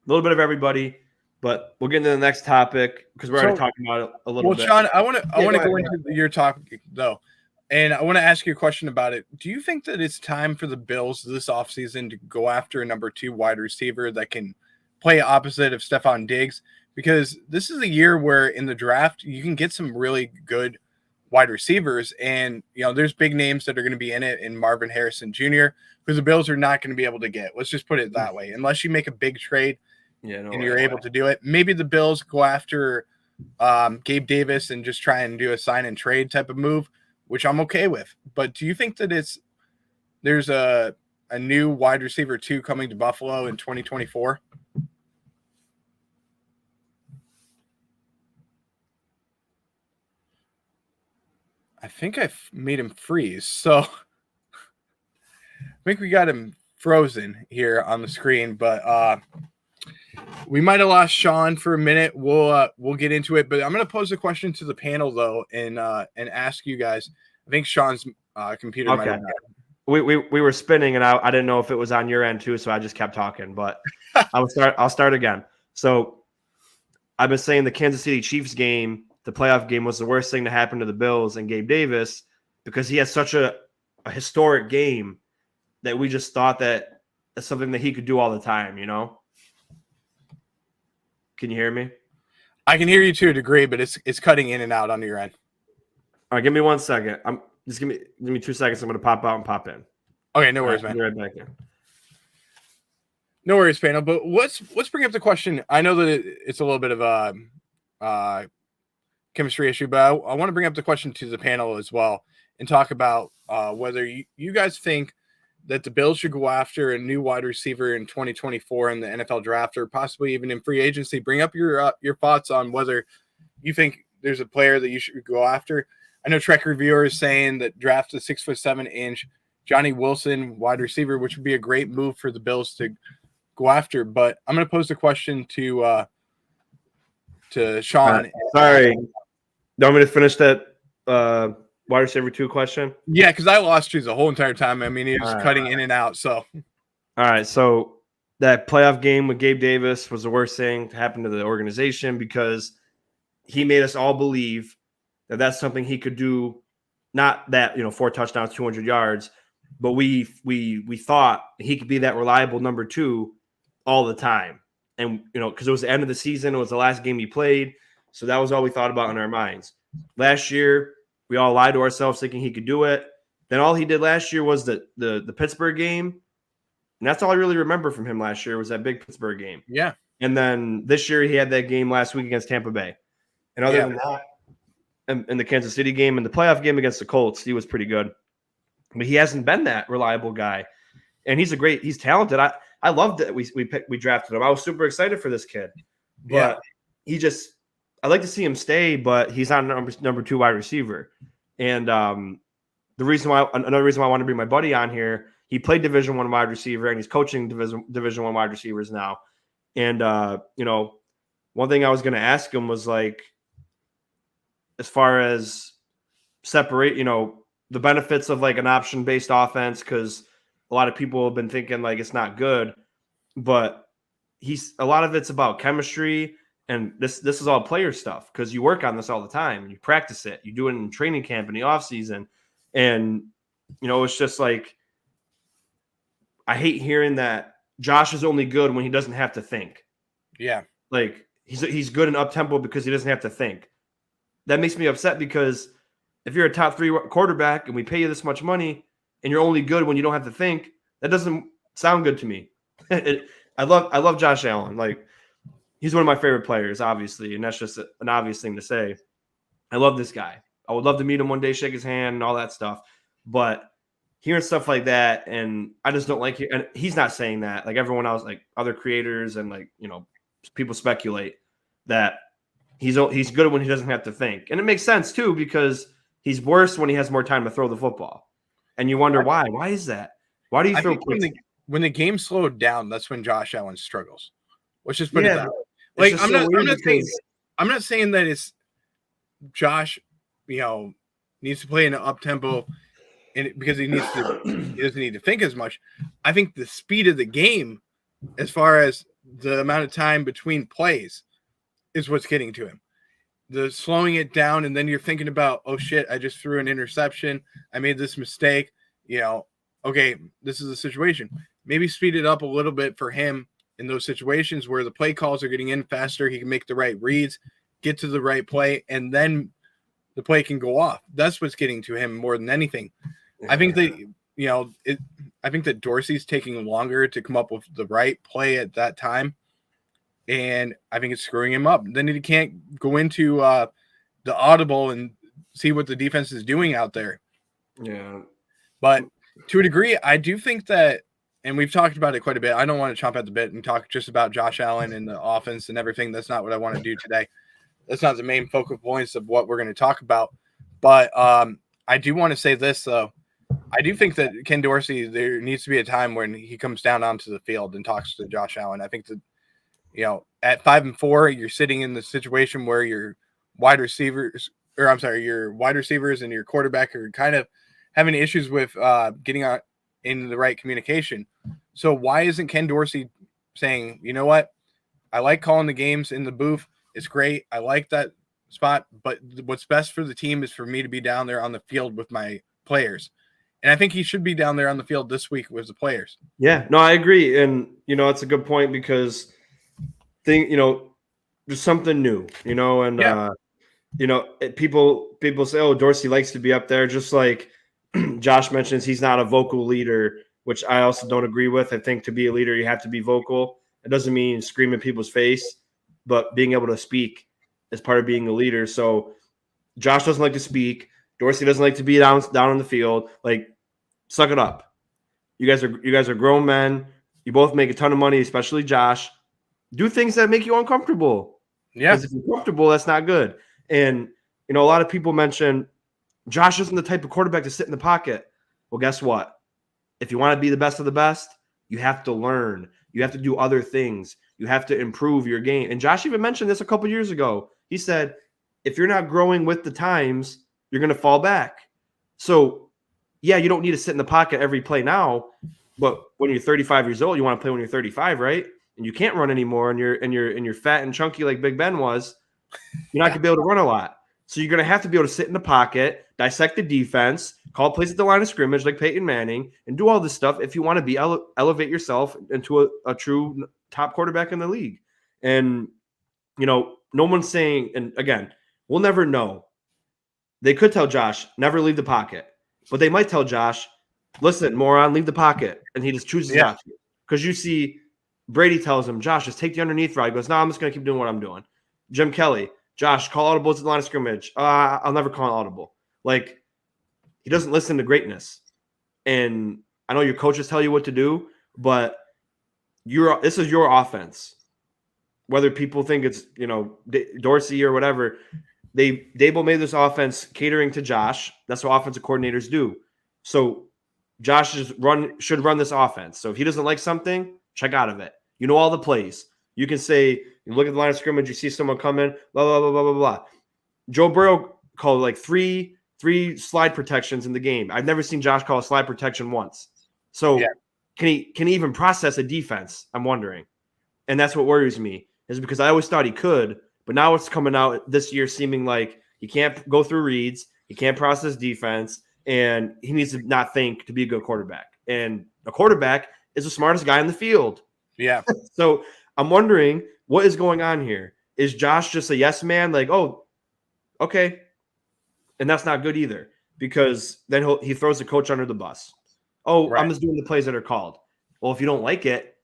a little bit of everybody, but we'll get into the next topic because we're already talking about it a little bit. Well, Sean, I want to go into your topic though. And I want to ask you a question about it. Do you think that it's time for the Bills this offseason to go after a number 2 wide receiver that can play opposite of Stephon Diggs? Because this is a year where in the draft, you can get some really good wide receivers. And, there's big names that are going to be in it in Marvin Harrison Jr., who the Bills are not going to be able to get. Let's just put it that way. Unless you make a big trade and you're able to do it. Maybe the Bills go after Gabe Davis and just try and do a sign and trade type of move, which I'm okay with. But do you think that there's a new wide receiver 2 coming to Buffalo in 2024? I think I made him freeze. So I think we got him frozen here on the screen, but we might have lost Sean for a minute. We'll get into it, but I'm going to pose a question to the panel though, and ask you guys. I think Sean's computer might have we were spinning, and I didn't know if it was on your end too, so I just kept talking. But I'll start again. So I've been saying the Kansas City Chiefs game, the playoff game, was the worst thing to happen to the Bills and Gabe Davis because he has such a historic game that we just thought that that's something that he could do all the time. Can you hear me? I can hear you to a degree, but it's cutting in and out on your end. All right, give me 1 second. Just give me 2 seconds. I'm going to pop out and pop in. Okay, no worries, man. Be right back here. No worries, panel. But let's bring up the question. I know that it's a little bit of a chemistry issue, but I want to bring up the question to the panel as well and talk about whether you guys think that the Bills should go after a new wide receiver in 2024 in the NFL draft or possibly even in free agency. Bring up your thoughts on whether you think there's a player that you should go after. I know Trek Reviewer is saying that draft a 6'7" Johnny Wilson wide receiver, which would be a great move for the Bills to go after. But I'm going to pose the question to Sean. Sorry. Do you want me to finish that wide receiver 2 question? Yeah, because I lost you the whole entire time. I mean, he was cutting in and out. So, all right. So that playoff game with Gabe Davis was the worst thing to happen to the organization because he made us all believe that that's something he could do. Not that 4 touchdowns, 200 yards, but we thought he could be that reliable number 2 all the time. And because it was the end of the season, it was the last game he played. So that was all we thought about in our minds. Last year, we all lied to ourselves thinking he could do it. Then all he did last year was the Pittsburgh game. And that's all I really remember from him last year was that big Pittsburgh game. Yeah. And then this year he had that game last week against Tampa Bay. And other than that, in the Kansas City game and the playoff game against the Colts, he was pretty good. But he hasn't been that reliable guy. And he's talented. I loved it. We drafted him. I was super excited for this kid. But I'd like to see him stay, but he's not number 2 wide receiver. And another reason why I want to bring my buddy on here, he played Division I wide receiver and he's coaching Division I wide receivers now. And one thing I was going to ask him was like, as far as separate, the benefits of like an option-based offense, because a lot of people have been thinking like it's not good, but a lot of it's about chemistry. And this is all player stuff because you work on this all the time. You practice it. You do it in training camp in the off season. And, it's just like, I hate hearing that Josh is only good when he doesn't have to think. Yeah. Like he's good in up tempo because he doesn't have to think. That makes me upset because if you're a top 3 quarterback and we pay you this much money and you're only good when you don't have to think, that doesn't sound good to me. I love Josh Allen. Like, he's one of my favorite players, obviously, and that's just an obvious thing to say. I love this guy. I would love to meet him one day, shake his hand, and all that stuff. But hearing stuff like that, and I just don't like it. And he's not saying that. Like everyone else, like other creators and people speculate that he's good when he doesn't have to think. And it makes sense, too, because he's worse when he has more time to throw the football. And you wonder why. Why is that? Why do you throw when the game slowed down, that's when Josh Allen struggles. Let's just put it that way. Like I'm not saying that it's Josh, needs to play in an up tempo, and because he doesn't need to think as much. I think the speed of the game, as far as the amount of time between plays, is what's getting to him. The slowing it down, and then you're thinking about, oh shit, I just threw an interception. I made this mistake. Okay, this is the situation. Maybe speed it up a little bit for him in those situations where the play calls are getting in faster. He can make the right reads, get to the right play, and then the play can go off. That's what's getting to him more than anything. I think that, I think that Dorsey's taking longer to come up with the right play at that time. And I think it's screwing him up. Then he can't go into the audible and see what the defense is doing out there. Yeah. But to a degree, I do think that, and we've talked about it quite a bit. I don't want to chomp at the bit and talk just about Josh Allen and the offense and everything. That's not what I want to do today. That's not the main focal points of what we're going to talk about. But I do want to say this, though. I do think that Ken Dorsey, there needs to be a time when he comes down onto the field and talks to Josh Allen. I think that, at 5-4, you're sitting in the situation where your wide receivers and your quarterback are kind of having issues with getting out in the right communication. So why isn't Ken Dorsey saying, you know what? I like calling the games in the booth. It's great. I like that spot, but what's best for the team is for me to be down there on the field with my players. And I think he should be down there on the field this week with the players. Yeah, no, I agree. And, it's a good point because just something new, and people say, oh, Dorsey likes to be up there, just like Josh mentions, he's not a vocal leader, which I also don't agree with. I think to be a leader, you have to be vocal. It doesn't mean scream in people's face, but being able to speak is part of being a leader. So Josh doesn't like to speak. Dorsey doesn't like to be down on the field. Like, suck it up. You guys are grown men. You both make a ton of money, especially Josh. Do things that make you uncomfortable. Yeah. Because if you're comfortable, that's not good. And, a lot of people mention Josh isn't the type of quarterback to sit in the pocket. Well, guess what? If you want to be the best of the best, you have to learn. You have to do other things. You have to improve your game. And Josh even mentioned this a couple years ago. He said, if you're not growing with the times, you're going to fall back. So, yeah, you don't need to sit in the pocket every play now, but when you're 35 years old, you want to play when you're 35, right? And you can't run anymore, and you're fat and chunky like Big Ben was. You're not going to be able to run a lot. So you're going to have to be able to sit in the pocket, dissect the defense, call plays at the line of scrimmage like Peyton Manning, and do all this stuff if you want to be elevate yourself into a true top quarterback in the league. And, no one's saying, and again, we'll never know. They could tell Josh, never leave the pocket. But they might tell Josh, listen, moron, leave the pocket. And he just chooses not to. Because you see Brady tells him, Josh, just take the underneath route. He goes, no, I'm just going to keep doing what I'm doing. Jim Kelly, Josh, call audibles at the line of scrimmage. I'll never call an audible. Like, he doesn't listen to greatness. And I know your coaches tell you what to do, but this is your offense. Whether people think it's, Dorsey or whatever, Dable made this offense catering to Josh. That's what offensive coordinators do. So Josh should run this offense. So if he doesn't like something, check out of it. You know all the plays. You can say, you look at the line of scrimmage, you see someone come in, blah, blah, blah, blah, blah, blah. Joe Burrow called like three slide protections in the game. I've never seen Josh call a slide protection once. So can he even process a defense? I'm wondering. And that's what worries me, is because I always thought he could, but now it's coming out this year seeming like he can't go through reads, he can't process defense, and he needs to not think to be a good quarterback. And a quarterback is the smartest guy in the field. Yeah. So I'm wondering what is going on here. Is Josh just a yes man? Like, oh, okay. And that's not good either, because then he throws the coach under the bus. Oh, right. I'm just doing the plays that are called. Well, if you don't like it,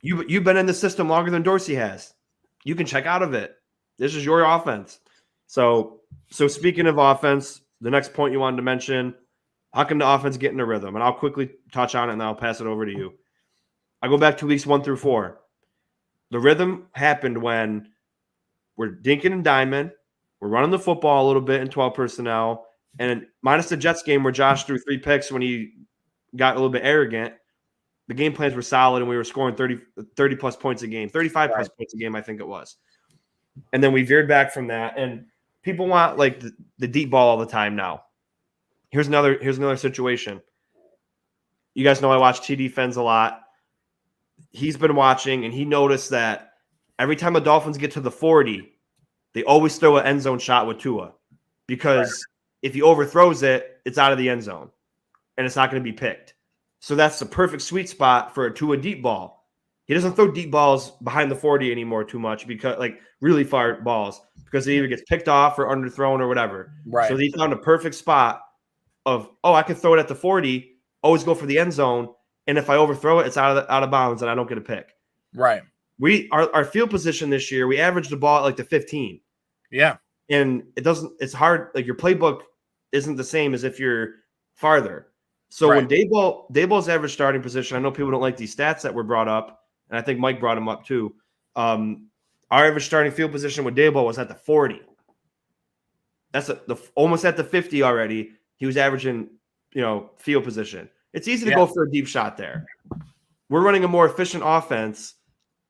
you've been in the system longer than Dorsey has. You can check out of it. This is your offense. So speaking of offense, the next point you wanted to mention, how can the offense get in a rhythm? And I'll quickly touch on it, and then I'll pass it over to you. I go back to weeks 1 through 4. The rhythm happened when we're dinking and diming. We're running the football a little bit in 12 personnel. And minus the Jets game where Josh threw 3 picks when he got a little bit arrogant, the game plans were solid, and we were scoring 30-plus points a game, 35-plus points a game, I think it was. And then we veered back from that. And people want, like, the deep ball all the time now. Here's another situation. You guys know I watch TD Fens a lot. He's been watching, and he noticed that every time the Dolphins get to the 40, they always throw an end zone shot with Tua, because if he overthrows it, it's out of the end zone, and it's not going to be picked. So that's the perfect sweet spot for a Tua deep ball. He doesn't throw deep balls behind the 40 anymore too much, because like really far balls, because it either gets picked off or underthrown or whatever. Right. So he found a perfect spot of, I can throw it at the 40, always go for the end zone, and if I overthrow it, it's out of bounds and I don't get a pick. Right. Our field position this year, we averaged the ball at like the 15. Yeah. And it's hard, like your playbook isn't the same as if you're farther. So when Daboll's average starting position, I know people don't like these stats that were brought up, and I think Mike brought them up too. Our average starting field position with Daboll was at the 40. That's almost at the 50 already. He was averaging, field position. It's easy to go for a deep shot there. We're running a more efficient offense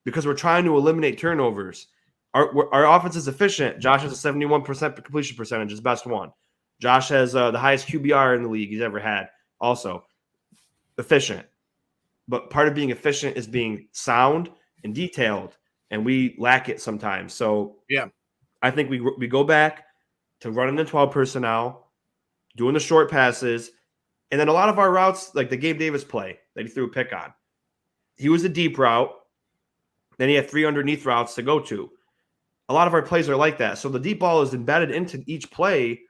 because we're trying to eliminate turnovers. Our offense is efficient. Josh has a 71% completion percentage, his best one. Josh has the highest QBR in the league he's ever had. Also, efficient. But part of being efficient is being sound and detailed, and we lack it sometimes. So I think we go back to running the 12 personnel, doing the short passes, and then a lot of our routes, like the Gabe Davis play that he threw a pick on. He was a deep route. Then he had 3 underneath routes to go to. a lot of our plays are like that. So the deep ball is embedded into each play,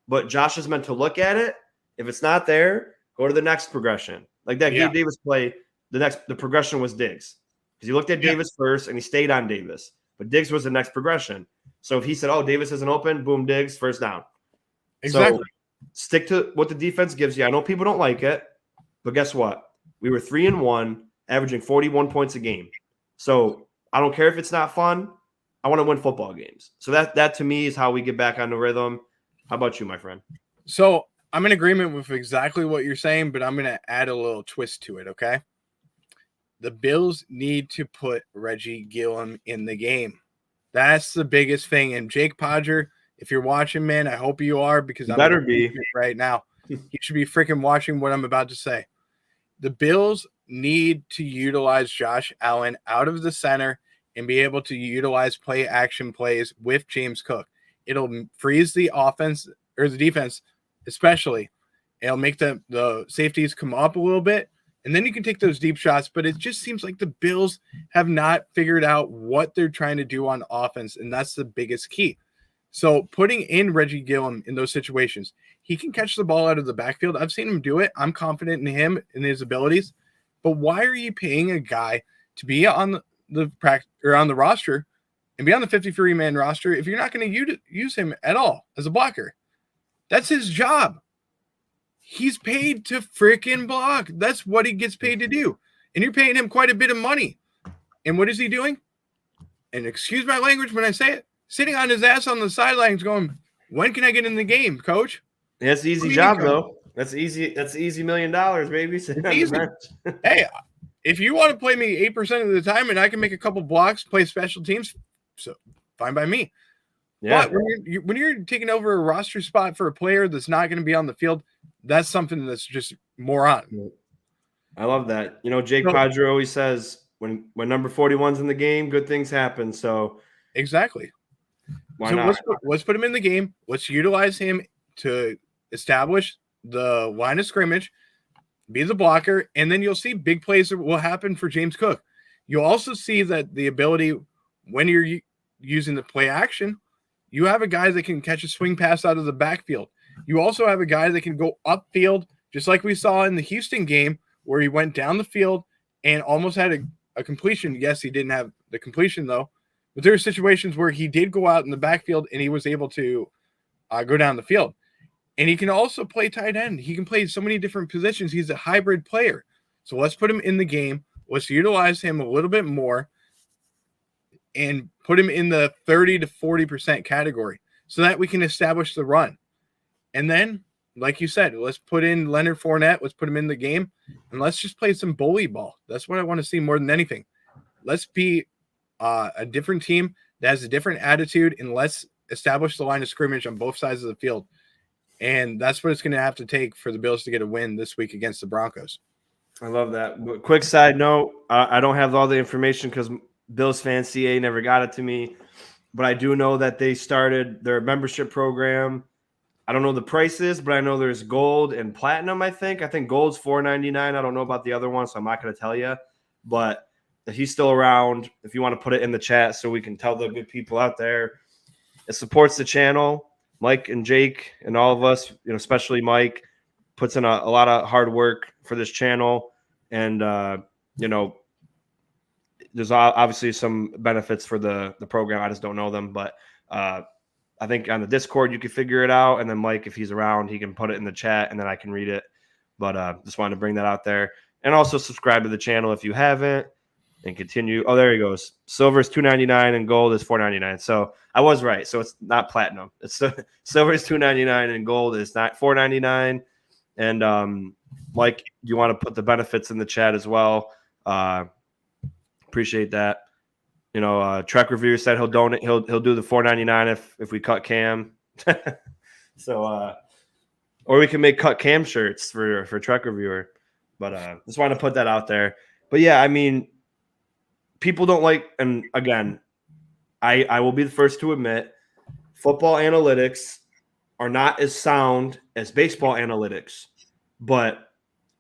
but Josh is meant to look at it. If it's not there, go to the next progression. Like that Gabe Davis play, the progression was Diggs. Because he looked at Davis first and he stayed on Davis. But Diggs was the next progression. So if he said, oh, Davis isn't open, boom, Diggs, first down. Exactly. So stick to what the defense gives you. I know people don't like it, but guess what? We were 3-1, averaging 41 points a game. So I don't care if it's not fun. I want to win football games. So that to me is how we get back on the rhythm. How about you, my friend? So I'm in agreement with exactly what you're saying, but I'm going to add a little twist to it, okay? The Bills need to put Reggie Gilliam in the game. That's the biggest thing. And Jake Podger, if you're watching, man, I hope you are, because I'm better be right now. You should be freaking watching what I'm about to say. The Bills need to utilize Josh Allen out of the center and be able to utilize play action plays with James Cook. It'll freeze the offense or the defense, especially. It'll make the safeties come up a little bit, and then you can take those deep shots. But it just seems like the Bills have not figured out what they're trying to do on offense, and that's the biggest key. So putting in Reggie Gilliam in those situations, he can catch the ball out of the backfield. I've seen him do it. I'm confident in him and his abilities. But why are you paying a guy to be on the practice or on the roster and be on the 53-man roster if you're not going to use him at all as a blocker? That's his job. He's paid to freaking block. That's what he gets paid to do. And you're paying him quite a bit of money. And what is he doing? And excuse my language when I say it, sitting on his ass on the sidelines going, when can I get in the game, coach? That's an easy job, though. That's easy. That's easy $1 million, baby. Hey, if you want to play me 8% of the time and I can make a couple blocks, play special teams, so fine by me. Yeah. But when you're taking over a roster spot for a player that's not going to be on the field, that's something that's just moron. I love that. You know, Jake Podger always says when number 41's in the game, good things happen. So exactly. Why not? Let's put him in the game. Let's utilize him to establish the line of scrimmage, be the blocker, and then you'll see big plays will happen for James Cook. You'll also see that the ability when you're using the play action, you have a guy that can catch a swing pass out of the backfield. You also have a guy that can go upfield, just like we saw in the Houston game where he went down the field and almost had a completion. Yes, he didn't have the completion, though. But there are situations where he did go out in the backfield and he was able to go down the field. And he can also play tight end. He can play so many different positions. He's a hybrid player. So let's put him in the game. Let's utilize him a little bit more and put him in the 30 to 40% category so that we can establish the run. And then, like you said, let's put in Leonard Fournette. Let's put him in the game. And let's just play some bully ball. That's what I want to see more than anything. Let's be a different team that has a different attitude, and let's establish the line of scrimmage on both sides of the field. And that's what it's going to have to take for the Bills to get a win this week against the Broncos. I love that. Quick side note, I don't have all the information because Bills fan CA never got it to me, but I do know that they started their membership program. I don't know the prices, but I know there's gold and platinum, I think. I think gold's $4.99. I don't know about the other one, so I'm not going to tell you. But if he's still around, if you want to put it in the chat so we can tell the good people out there, it supports the channel. Mike and Jake and all of us, you know, especially Mike, puts in a lot of hard work for this channel. And, you know, there's obviously some benefits for the program. I just don't know them. But I think on the Discord, you can figure it out. And then Mike, if he's around, he can put it in the chat and then I can read it. But just wanted to bring that out there. And also subscribe to the channel if you haven't. And continue. Oh, there he goes. Silver is $2.99 and gold is $4.99. So I was right. So it's not platinum. It's silver is $2.99 and gold is not $4.99. And Mike, you want to put the benefits in the chat as well. Appreciate that. You know, Trek Reviewer said he'll donate. He'll do the $4.99 if we cut Cam. So or we can make cut Cam shirts for Trek Reviewer. But just want to put that out there. But yeah, I mean. People don't like, and again, I will be the first to admit, football analytics are not as sound as baseball analytics. But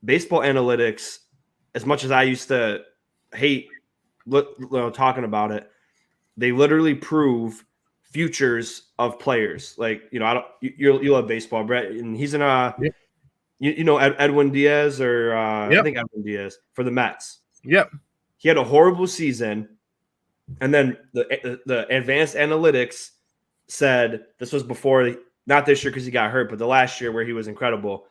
baseball analytics, as much as I used to hate talking about it, they literally prove futures of players. Like, you'll have baseball, Brett, and he's in Edwin Diaz I think Edwin Diaz for the Mets. Yep. He had a horrible season, and then the advanced analytics said this was before, not this year because he got hurt, but the last year where he was incredible.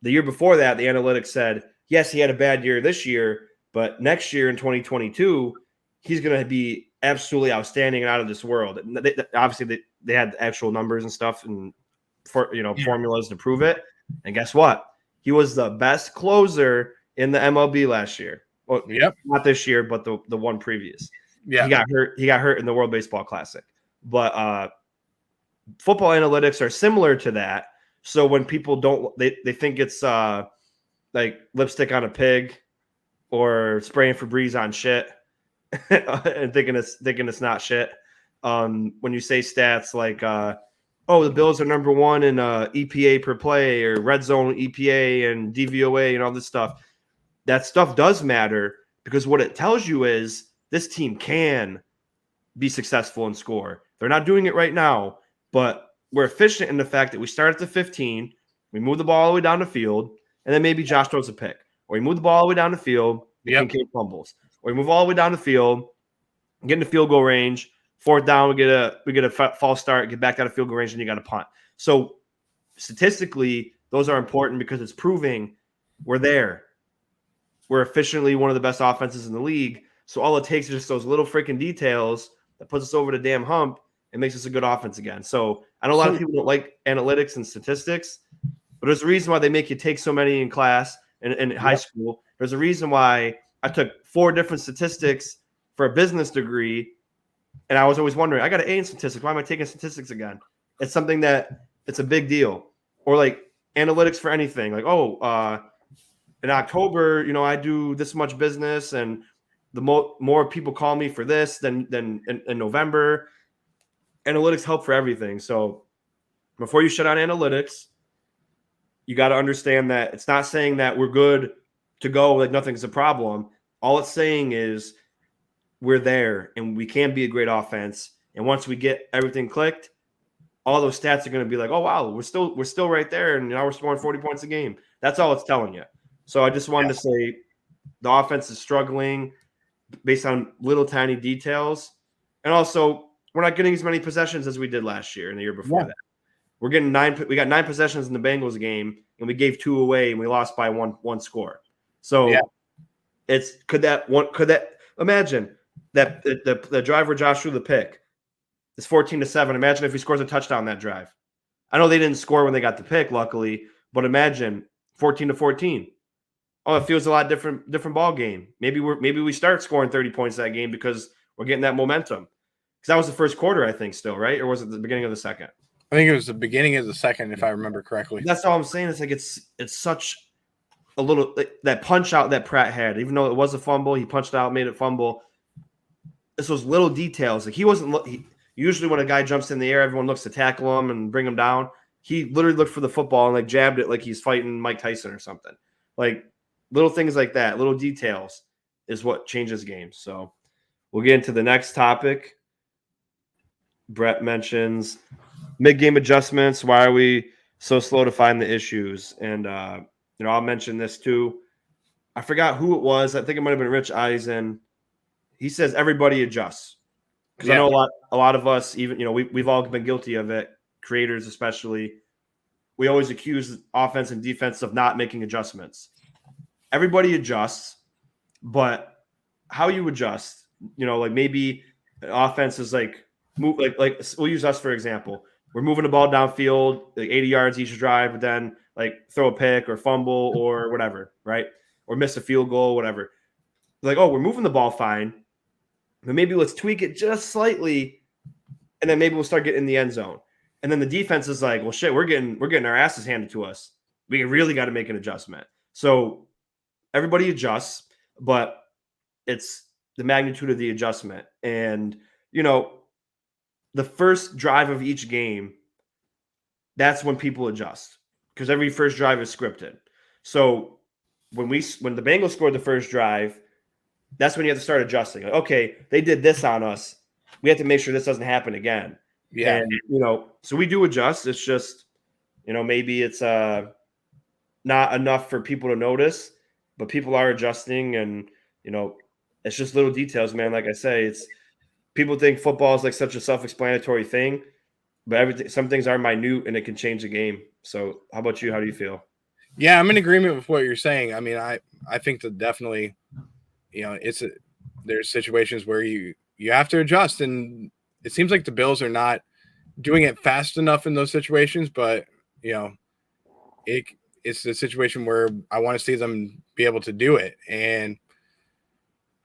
The year before that, the analytics said, yes, he had a bad year this year, but next year in 2022, he's going to be absolutely outstanding and out of this world. And obviously, they had actual numbers and stuff and formulas to prove it. And guess what? He was the best closer in the MLB last year. Well, not this year, but the one previous. Yeah, he got hurt in the World Baseball Classic. But football analytics are similar to that. So when people they think it's like lipstick on a pig or spraying Febreze on shit and thinking it's not shit. When you say stats like, the Bills are number one in EPA per play or red zone EPA and DVOA and all this stuff, that stuff does matter because what it tells you is this team can be successful and score. They're not doing it right now, but we're efficient in the fact that we start at the 15, we move the ball all the way down the field, and then maybe Josh throws a pick. Or we move the ball all the way down the field, Kincaid fumbles. Or we move all the way down the field, get in the field goal range, fourth down, we get a false start, get back out of field goal range, and you got a punt. So statistically, those are important because it's proving we're there. We're efficiently one of the best offenses in the league. So all it takes is just those little freaking details that puts us over the damn hump and makes us a good offense again. So I know a lot of people don't like analytics and statistics, but there's a reason why they make you take so many in class and in high school. There's a reason why I took 4 different statistics for a business degree, and I was always wondering, I got an A in statistics. Why am I taking statistics again? It's something that it's a big deal. Or like analytics for anything. Like, in October, I do this much business, and the more people call me for this than in November. Analytics help for everything. So before you shut on analytics, you got to understand that it's not saying that we're good to go, like nothing's a problem. All it's saying is we're there and we can be a great offense. And once we get everything clicked, all those stats are going to be like, oh wow, we're still right there, and now we're scoring 40 points a game. That's all it's telling you. So I just wanted to say the offense is struggling based on little tiny details, and also we're not getting as many possessions as we did last year and the year before that. We're getting 9. We got 9 possessions in the Bengals game, and we gave 2 away, and we lost by one score. So imagine that the drive where Josh threw the pick is 14-7. Imagine if he scores a touchdown that drive. I know they didn't score when they got the pick, luckily, but imagine 14-14. Oh, it feels a lot different ball game. Maybe we start scoring 30 points that game because we're getting that momentum. Because that was the first quarter, I think, still, right? Or was it the beginning of the second? I think it was the beginning of the second, if I remember correctly. That's all I'm saying. It's like it's such a little that punch out that Pratt had. Even though it was a fumble, he punched out, made it fumble. It's those little details. Like usually when a guy jumps in the air, everyone looks to tackle him and bring him down. He literally looked for the football and like jabbed it like he's fighting Mike Tyson or something. Like little things like that, little details is what changes games. So we'll get into the next topic. Brett mentions mid-game adjustments. Why are we so slow to find the issues? And I'll mention this too. I forgot who it was. I think it might have been Rich Eisen. He says everybody adjusts because I know a lot of us, even we've all been guilty of it. Creators especially, we always accuse offense and defense of not making adjustments. Everybody adjusts, but how you adjust, like maybe an offense is like move like we'll use us for example. We're moving the ball downfield, like 80 yards each drive, but then like throw a pick or fumble or whatever, right? Or miss a field goal, whatever. Like, oh, we're moving the ball fine, but maybe let's tweak it just slightly, and then maybe we'll start getting in the end zone. And then the defense is like, well, shit, we're getting our asses handed to us. We really got to make an adjustment. So everybody adjusts, but it's the magnitude of the adjustment. And, the first drive of each game, that's when people adjust because every first drive is scripted. So when the Bengals scored the first drive, that's when you have to start adjusting. Like, okay, they did this on us. we have to make sure this doesn't happen again. Yeah. And, so we do adjust. It's just, maybe it's not enough for people to notice, but people are adjusting, and, it's just little details, man. Like I say, it's people think football is like such a self-explanatory thing, but some things are minute and it can change the game. So how about you? How do you feel? Yeah, I'm in agreement with what you're saying. I mean, I think that definitely, there's situations where you have to adjust, and it seems like the Bills are not doing it fast enough in those situations, but it's a situation where I want to see them be able to do it. And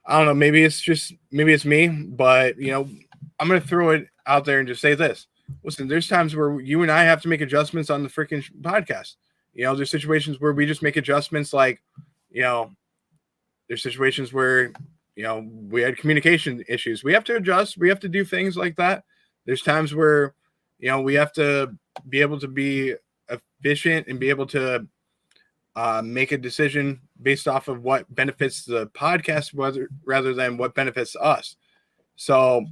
I don't know, maybe it's me, but I'm going to throw it out there and just say this. Listen, there's times where you and I have to make adjustments on the freaking podcast. There's situations where we just make adjustments, like, there's situations where, we had communication issues. We have to adjust. We have to do things like that. There's times where, we have to be able to be efficient and be able to make a decision based off of what benefits the podcast rather than what benefits us. So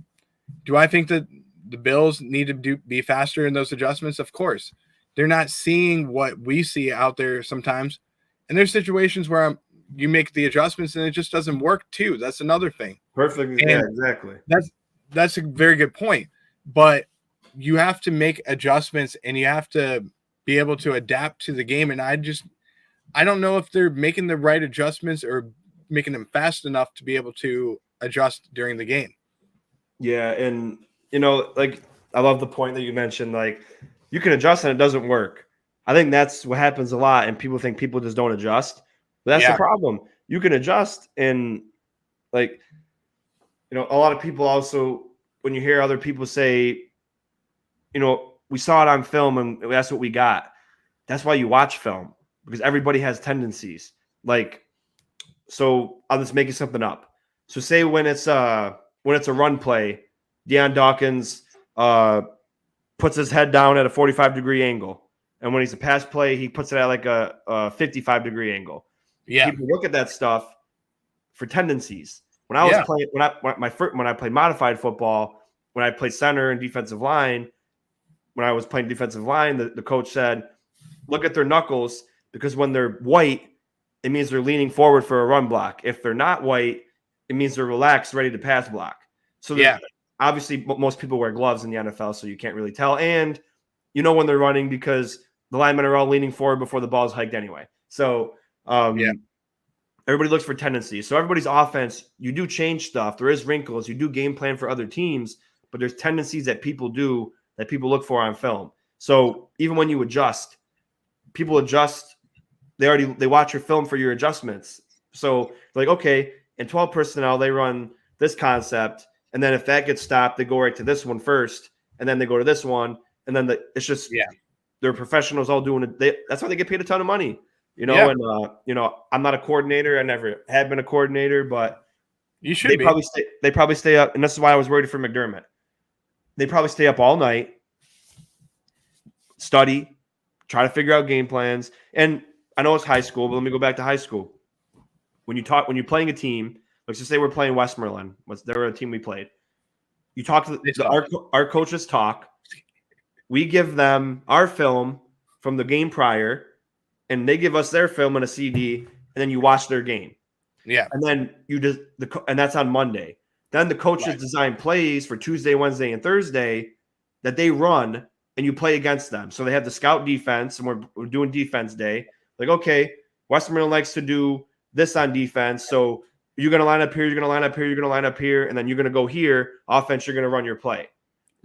do I think that the Bills need to be faster in those adjustments? Of course. They're not seeing what we see out there sometimes. And there's situations where you make the adjustments and it just doesn't work too. That's another thing. Perfect. Yeah, exactly. That's a very good point. But you have to make adjustments and you have to be able to adapt to the game. And I don't know if they're making the right adjustments or making them fast enough to be able to adjust during the game. Yeah. And, like, I love the point that you mentioned, like, you can adjust and it doesn't work. I think that's what happens a lot. And people think people just don't adjust. But that's the problem. You can adjust, and, like, a lot of people also, when you hear other people say, we saw it on film and that's what we got. That's why you watch film, because everybody has tendencies. Like, so I'm just making something up. So say when it's a run play, Deion Dawkins puts his head down at a 45-degree angle. And when he's a pass play, he puts it at like a 55-degree angle. Yeah. People look at that stuff for tendencies. When I was playing, when I played modified football, when I played center and defensive line, when I was playing defensive line, the coach said, look at their knuckles, because when they're white, it means they're leaning forward for a run block. If they're not white, it means they're relaxed, ready to pass block. So obviously most people wear gloves in the NFL, so you can't really tell. And when they're running, because the linemen are all leaning forward before the ball is hiked anyway. So everybody looks for tendencies. So everybody's offense, you do change stuff. There is wrinkles. You do game plan for other teams, but there's tendencies that people do that people look for on film. So even when you adjust, people adjust. They watch your film for your adjustments. So like, okay, in 12 personnel, they run this concept. And then if that gets stopped, they go right to this one first. And then they go to this one. And then it's just, they're professionals all doing it. That's why they get paid a ton of money, And, I'm not a coordinator. I never have been a coordinator, but you should be. They probably stay up. And this is why I was worried for McDermott. They probably stay up all night, study, try to figure out game plans. And I know it's high school, but let me go back to high school. When you're playing a team, let's just say we're playing Westmoreland. They were a team we played. You talk to our coaches talk. We give them our film from the game prior, and they give us their film and a CD, and then you watch their game. Yeah. And then and that's on Monday. Then the coaches design plays for Tuesday, Wednesday, and Thursday that they run, and you play against them. So they have the scout defense, and we're doing defense day. Like, okay, Westmoreland likes to do this on defense. So you're going to line up here, you're going to line up here, you're going to line up here, and then you're going to go here. Offense, you're going to run your play.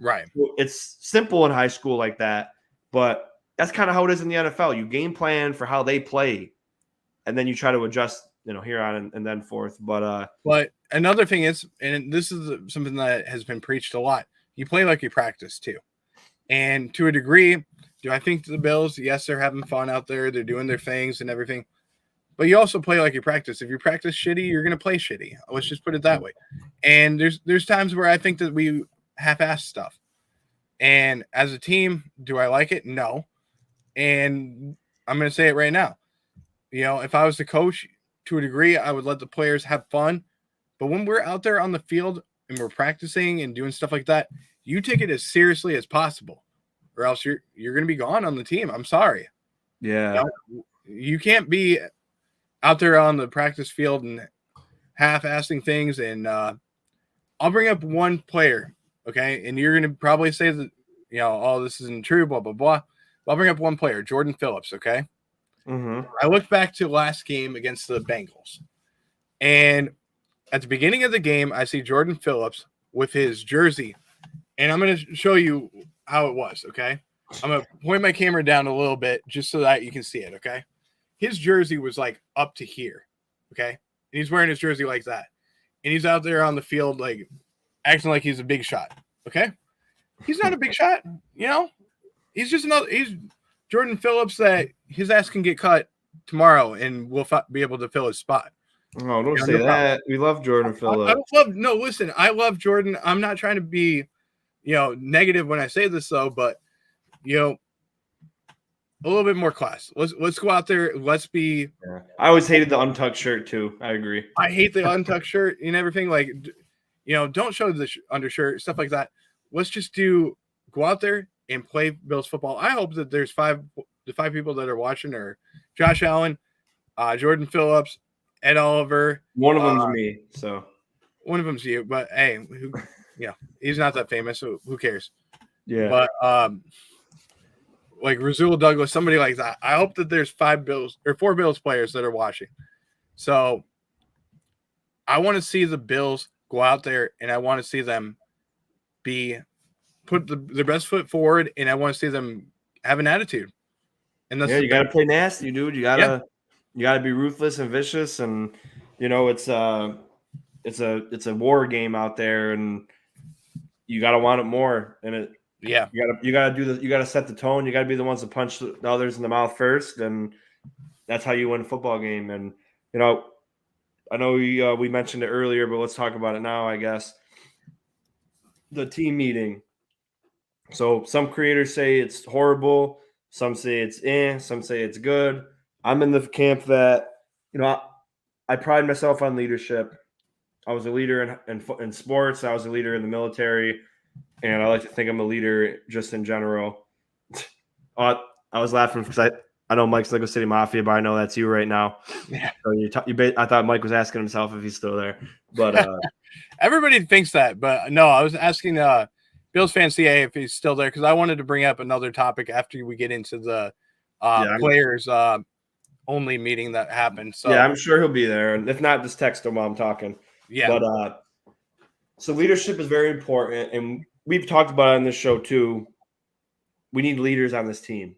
Right. It's simple in high school like that, but that's kind of how it is in the NFL. You game plan for how they play, and then you try to adjust, here on and then forth. But another thing is, and this is something that has been preached a lot, you play like you practice too. And to a degree, do I think the Bills, yes, they're having fun out there. They're doing their things and everything. But you also play like you practice. If you practice shitty, you're going to play shitty. Let's just put it that way. And there's times where I think that we half-ass stuff. And as a team, do I like it? No. And I'm going to say it right now. If I was the coach, to a degree, I would let the players have fun. But when we're out there on the field and we're practicing and doing stuff like that, you take it as seriously as possible, or else you're going to be gone on the team. I'm sorry. Yeah. You can't be out there on the practice field and half-assing things. And I'll bring up one player, okay? And you're going to probably say that, oh, this isn't true, blah, blah, blah. I'll bring up one player, Jordan Phillips, okay? Mm-hmm. I looked back to last game against the Bengals. And at the beginning of the game, I see Jordan Phillips with his jersey. And I'm going to show you how it was, okay? I'm going to point my camera down a little bit just so that you can see it, okay? His jersey was like up to here, okay? And he's wearing his jersey like that. And he's out there on the field like acting like he's a big shot, okay? He's not a big shot, He's just he's Jordan Phillips that his ass can get cut tomorrow and we'll be able to fill his spot. Oh, don't say that. We love Jordan Phillips. Listen, I love Jordan. I'm not trying to be, negative when I say this though, but a little bit more class. Let's go out there. Let's be. Yeah. I always hated the untucked shirt too. I agree. I hate the untucked shirt and everything. Like, don't show the undershirt, stuff like that. Let's just go out there and play Bills football. I hope that there's the five people that are watching are Josh Allen, Jordan Phillips, Ed Oliver. One of them's me, so one of them's you. But hey, he's not that famous, so who cares? Yeah. But like Rasul Douglas, somebody like that. I hope that there's 4 Bills players that are watching. So I want to see the Bills go out there, and I want to see them put their best foot forward, and I want to see them have an attitude. And that's you got to play nasty, dude. You gotta be ruthless and vicious, and it's a war game out there, and you gotta want it more. And you gotta set the tone. You gotta be the ones to punch the others in the mouth first, and that's how you win a football game. And I know we mentioned it earlier, but let's talk about it now. I guess the team meeting. So some creators say it's horrible. Some say it's some say it's good. I'm in the camp that, I pride myself on leadership. I was a leader in sports. I was a leader in the military. And I like to think I'm a leader just in general. I was laughing because I know Mike's Lego City Mafia, but I know that's you right now. Yeah. So I thought Mike was asking himself if he's still there. But everybody thinks that. But no, I was asking Bills fan CA if he's still there because I wanted to bring up another topic after we get into the players only meeting that happened. So yeah, I'm sure he'll be there, and if not, just text him while I'm talking. Yeah. But so leadership is very important, and we've talked about it on this show too. We need leaders on this team.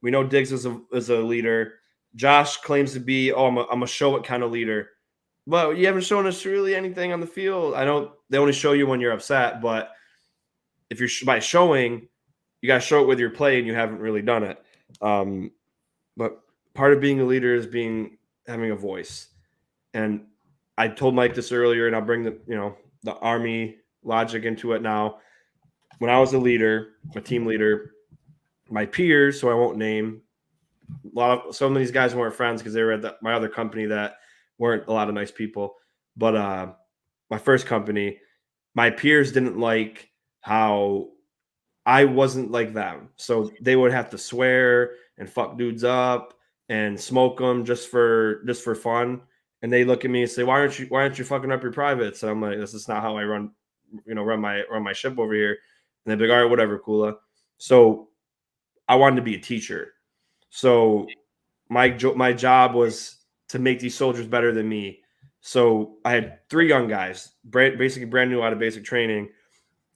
We know Diggs is a leader. Josh claims to be, I'm a show it kind of leader. But you haven't shown us really anything on the field. I know they only show you when you're upset, but if you're by showing, you got to show it with your play, and you haven't really done it. But part of being a leader is having a voice. And I told Mike this earlier, and I'll bring the Army logic into it now. When I was a team leader, my peers, who I won't name, some of these guys weren't friends because they were at my other company that weren't a lot of nice people. But my first company, my peers didn't like how I wasn't like them. So they would have to swear and fuck dudes up and smoke them just for fun. And they look at me and say, why aren't you fucking up your privates? And I'm like, this is not how I run my ship over here. And they'd be like, all right, whatever, Kula. So I wanted to be a teacher. So my job was to make these soldiers better than me. So I had 3 young guys, basically brand new out of basic training.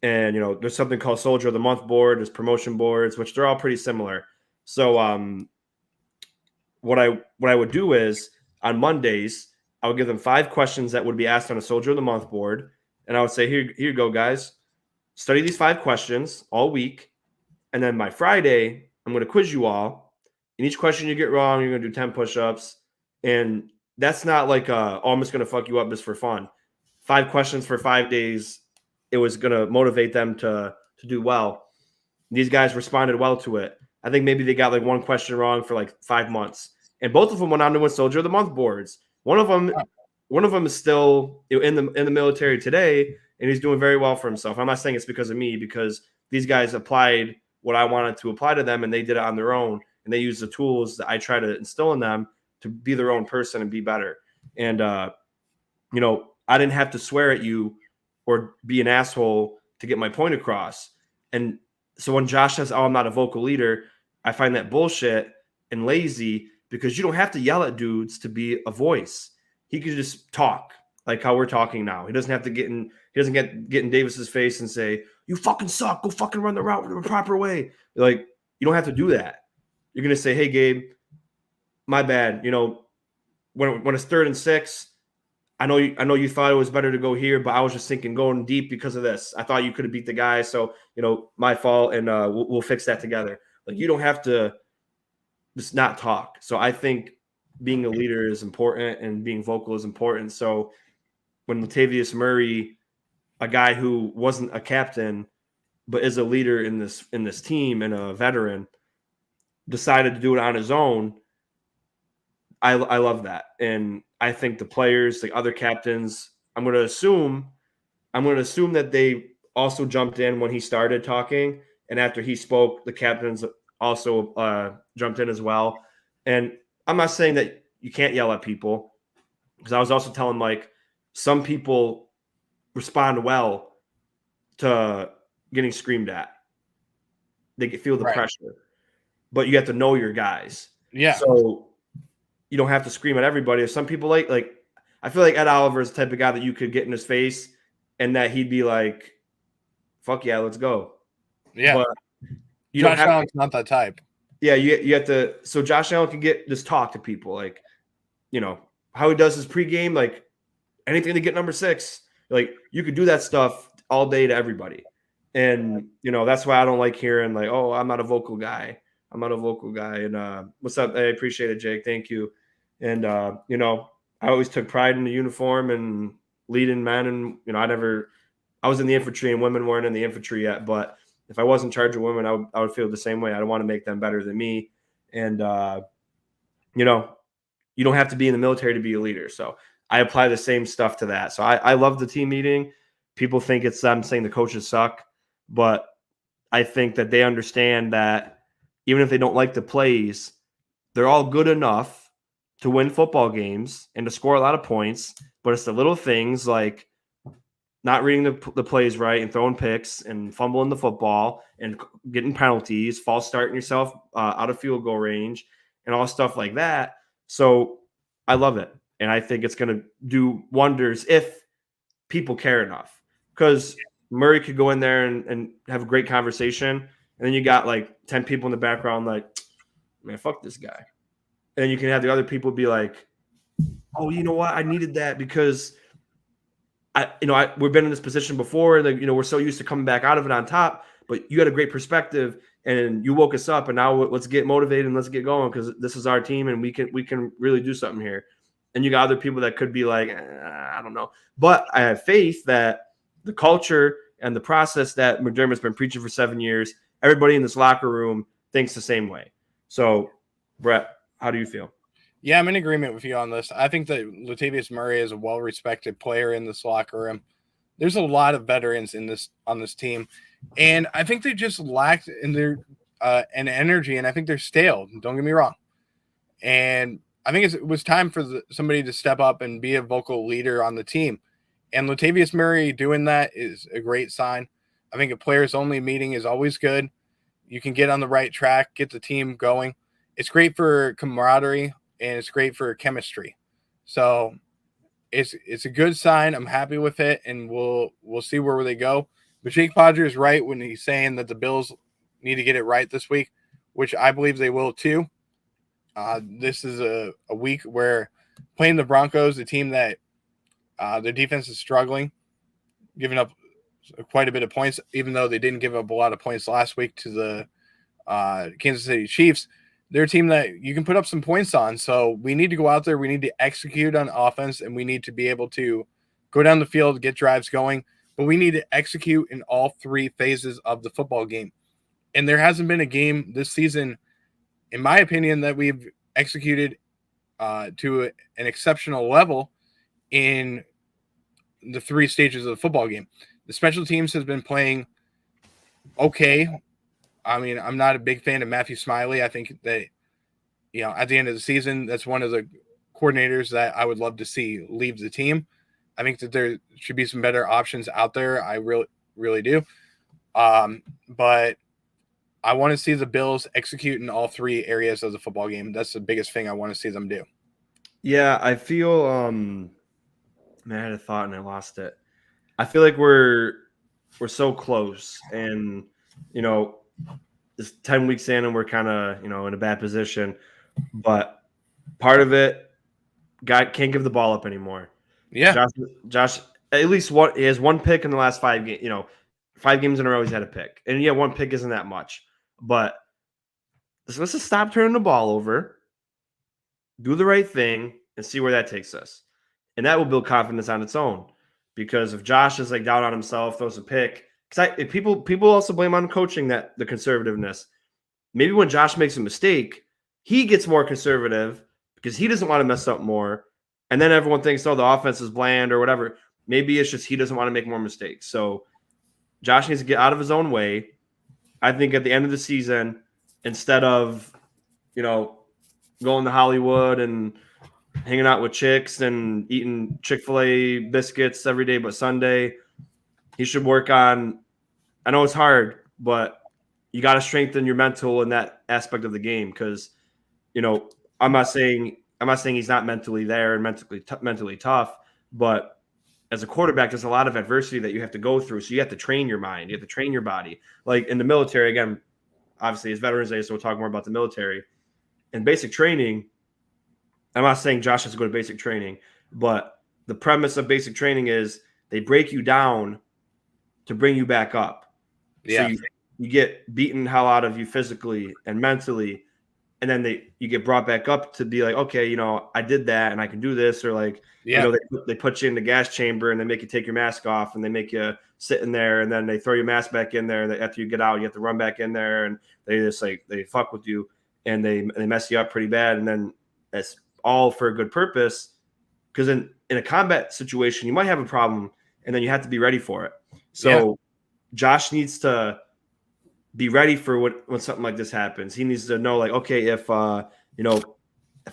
And, there's something called Soldier of the Month board. There's promotion boards, which they're all pretty similar. So what I would do is on Mondays, I would give them 5 questions that would be asked on a Soldier of the Month board. And I would say, here you go, guys. Study these 5 questions all week. And then by Friday, I'm going to quiz you all. And each question you get wrong, you're going to do 10 push-ups. And that's not like, I'm just going to fuck you up just for fun. 5 questions for 5 days. It was going to motivate them to do well. These guys responded well to it. I think maybe they got like 1 question wrong for like 5 months. And both of them went on to win Soldier of the Month boards. One of them is still in the military today, and he's doing very well for himself. I'm not saying it's because of me, because these guys applied what I wanted to apply to them, and they did it on their own, and they used the tools that I try to instill in them to be their own person and be better. And, you know, I didn't have to swear at you or be an asshole to get my point across. And so when Josh says, oh, I'm not a vocal leader, I find that bullshit and lazy, because you don't have to yell at dudes to be a voice. He could just talk like how we're talking now. He doesn't have to get in Davis's face and say, you fucking suck. Go fucking run the route the proper way. Like, you don't have to do that. You're going to say, hey, Gabe, my bad. You know, when it's 3rd and 6, I know you thought it was better to go here, but I was just thinking going deep because of this. I thought you could have beat the guy. So, you know, my fault. And we'll fix that together. Like, you don't have to just not talk. So I think being a leader is important and being vocal is important. So when Latavius Murray, a guy who wasn't a captain but is a leader in this team and a veteran, decided to do it on his own, I love that. And I think the players, like other captains, I'm going to assume that they also jumped in when he started talking, and after he spoke, the captains also jumped in as well. And I'm not saying that you can't yell at people, because I was also telling Mike, some people respond well to getting screamed at. They can feel the pressure, but you have to know your guys. Yeah. So you don't have to scream at everybody. Some people like I feel like Ed Oliver is the type of guy that you could get in his face and that he'd be like, fuck yeah, let's go. Yeah. But Josh Allen's not that type. Yeah, you have to. So Josh Allen can just talk to people, like, you know, how he does his pregame, like anything to get number 6. Like, you could do that stuff all day to everybody. And, you know, that's why I don't like hearing like, oh, I'm not a vocal guy. I'm not a vocal guy. And what's up? I appreciate it, Jake. Thank you. And, you know, I always took pride in the uniform and leading men. And, you know, I was in the infantry and women weren't in the infantry yet. But if I was in charge of women, I would feel the same way. I don't want to make them better than me. And, you know, you don't have to be in the military to be a leader. So I apply the same stuff to that. So I love the team meeting. People think it's them saying the coaches suck, but I think that they understand that even if they don't like the plays, they're all good enough to win football games and to score a lot of points. But it's the little things like not reading the plays right and throwing picks and fumbling the football and getting penalties, false starting yourself out of field goal range and all stuff like that. So I love it. And I think it's going to do wonders if people care enough, because Murray could go in there and have a great conversation. And then you got like 10 people in the background like, man, fuck this guy. And you can have the other people be like, oh, you know what? I needed that because we've been in this position before. And, you know, we're so used to coming back out of it on top, but you had a great perspective and you woke us up, and now let's get motivated and let's get going, because this is our team and we can really do something here. And you got other people that could be like, I don't know. But I have faith that the culture and the process that McDermott's been preaching for 7 years, everybody in this locker room thinks the same way. So, Brett, how do you feel? Yeah, I'm in agreement with you on this. I think that Latavius Murray is a well-respected player in this locker room. There's a lot of veterans on this team, and I think they just lacked in their an energy, and I think they're stale. Don't get me wrong. And I think it was time for somebody to step up and be a vocal leader on the team. And Latavius Murray doing that is a great sign. I think a players-only meeting is always good. You can get on the right track, get the team going. It's great for camaraderie, and it's great for chemistry. So it's a good sign. I'm happy with it, and we'll see where they go. But Jake Podger is right when he's saying that the Bills need to get it right this week, which I believe they will too. This is a week where playing the Broncos, a team that their defense is struggling, giving up quite a bit of points, even though they didn't give up a lot of points last week to the Kansas City Chiefs. They're a team that you can put up some points on. So we need to go out there. We need to execute on offense, and we need to be able to go down the field, get drives going. But we need to execute in all 3 phases of the football game. And there hasn't been a game this season, in my opinion, that we've executed to an exceptional level in the three stages of the football game. The special teams has been playing okay. I mean, I'm not a big fan of Matthew Smiley. I think that, at the end of the season, that's one of the coordinators that I would love to see leave the team. I think that there should be some better options out there. I really, really do. But I want to see the Bills execute in all three areas of the football game. That's the biggest thing I want to see them do. Yeah, I feel man, I had a thought and I lost it. I feel like we're so close, and it's 10 weeks in and we're kind of, in a bad position. But part of it, guy can't give the ball up anymore. Yeah. Josh at least he has one pick in the last 5 games, 5 games in a row he's had a pick. And yeah, one pick isn't that much. But let's just stop turning the ball over, do the right thing, and see where that takes us. And that will build confidence on its own. Because if Josh is like down on himself, throws a pick, because people also blame on coaching the conservativeness. Maybe when Josh makes a mistake, he gets more conservative because he doesn't want to mess up more. And then everyone thinks, oh, the offense is bland or whatever. Maybe it's just he doesn't want to make more mistakes. So Josh needs to get out of his own way. I think at the end of the season, instead of, going to Hollywood and hanging out with chicks and eating Chick-fil-A biscuits every day but Sunday, he should work on, I know it's hard, but you got to strengthen your mental in that aspect of the game because, I'm not saying he's not mentally there and mentally tough, but as a quarterback, there's a lot of adversity that you have to go through. So you have to train your mind. You have to train your body. Like in the military, again, obviously it's Veterans Day, so we'll talk more about the military. In basic training, I'm not saying Josh has to go to basic training, but the premise of basic training is they break you down to bring you back up. Yeah. So you get beaten hell out of you physically and mentally, and then you get brought back up to be like, okay, I did that and I can do this, or like, they put you in the gas chamber and they make you take your mask off and they make you sit in there and then they throw your mask back in there. And after you get out, you have to run back in there and they just they fuck with you and they mess you up pretty bad. And then that's all for a good purpose. Because in a combat situation, you might have a problem and then you have to be ready for it. So Josh needs to be ready for when something like this happens. He needs to know, like, okay, if I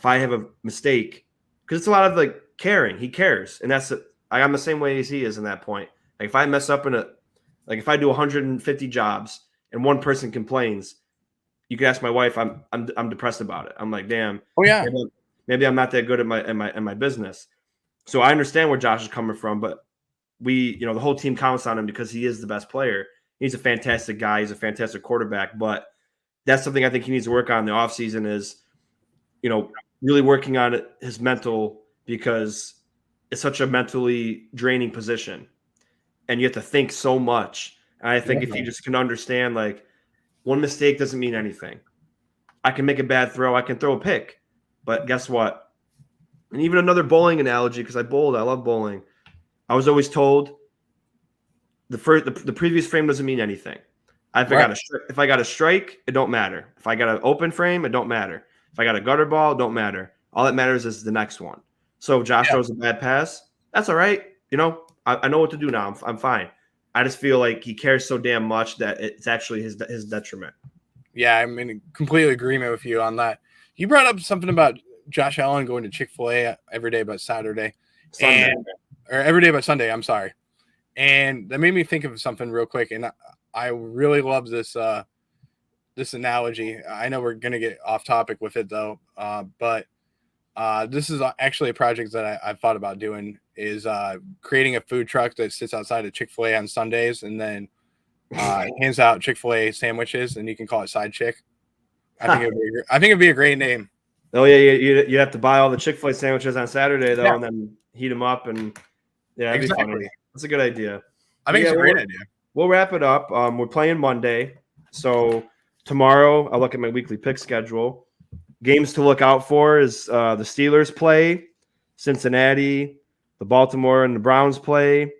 have a mistake, because it's a lot of like caring. He cares, and I'm the same way as he is in that point. Like if I mess up if I do 150 jobs and one person complains, you can ask my wife. I'm depressed about it. I'm like, damn. Oh yeah. Maybe I'm not that good at my business. So I understand where Josh is coming from, but the whole team counts on him because he is the best player. He's a fantastic guy. He's a fantastic quarterback, but that's something I think he needs to work on in the offseason is, really working on his mental, because it's such a mentally draining position and you have to think so much. And I think if you just can understand, like, one mistake doesn't mean anything. I can make a bad throw. I can throw a pick, but guess what? And even another bowling analogy, because I love bowling. I was always told the previous frame doesn't mean anything. If I got a strike, it don't matter. If I got an open frame, it don't matter. If I got a gutter ball, it don't matter. All that matters is the next one. So if Josh throws a bad pass, that's all right. I know what to do now. I'm fine. I just feel like he cares so damn much that it's actually his detriment. Yeah, I'm in complete agreement with you on that. You brought up something about Josh Allen going to Chick-fil-A every day but Saturday. Or every day but Sunday, I'm sorry. And that made me think of something real quick. And I really love this this analogy. I know we're going to get off topic with it, though. But this is actually a project that I've thought about doing, is creating a food truck that sits outside of Chick-fil-A on Sundays and then hands out Chick-fil-A sandwiches, and you can call it Side Chick. I think it'd be a great name. Oh, yeah. You have to buy all the Chick-fil-A sandwiches on Saturday, though, and then heat them up. And it'd be funny. That's a good idea. I think it's a great idea. We'll wrap it up. We're playing Monday. So tomorrow, I'll look at my weekly pick schedule. Games to look out for is the Steelers play, Cincinnati, the Baltimore and the Browns play.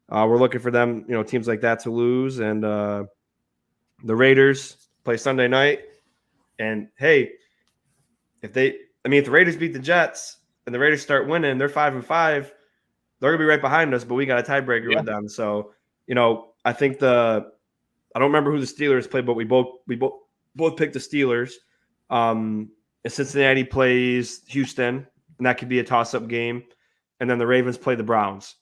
We're looking for them, teams like that to lose. And the Raiders play Sunday night. And, hey, if the Raiders beat the Jets and the Raiders start winning, they're 5-5. they're gonna be right behind us, but we got a tiebreaker with them. So, I think I don't remember who the Steelers played, but we both picked the Steelers. Cincinnati plays Houston, and that could be a toss-up game. And then the Ravens play the Browns.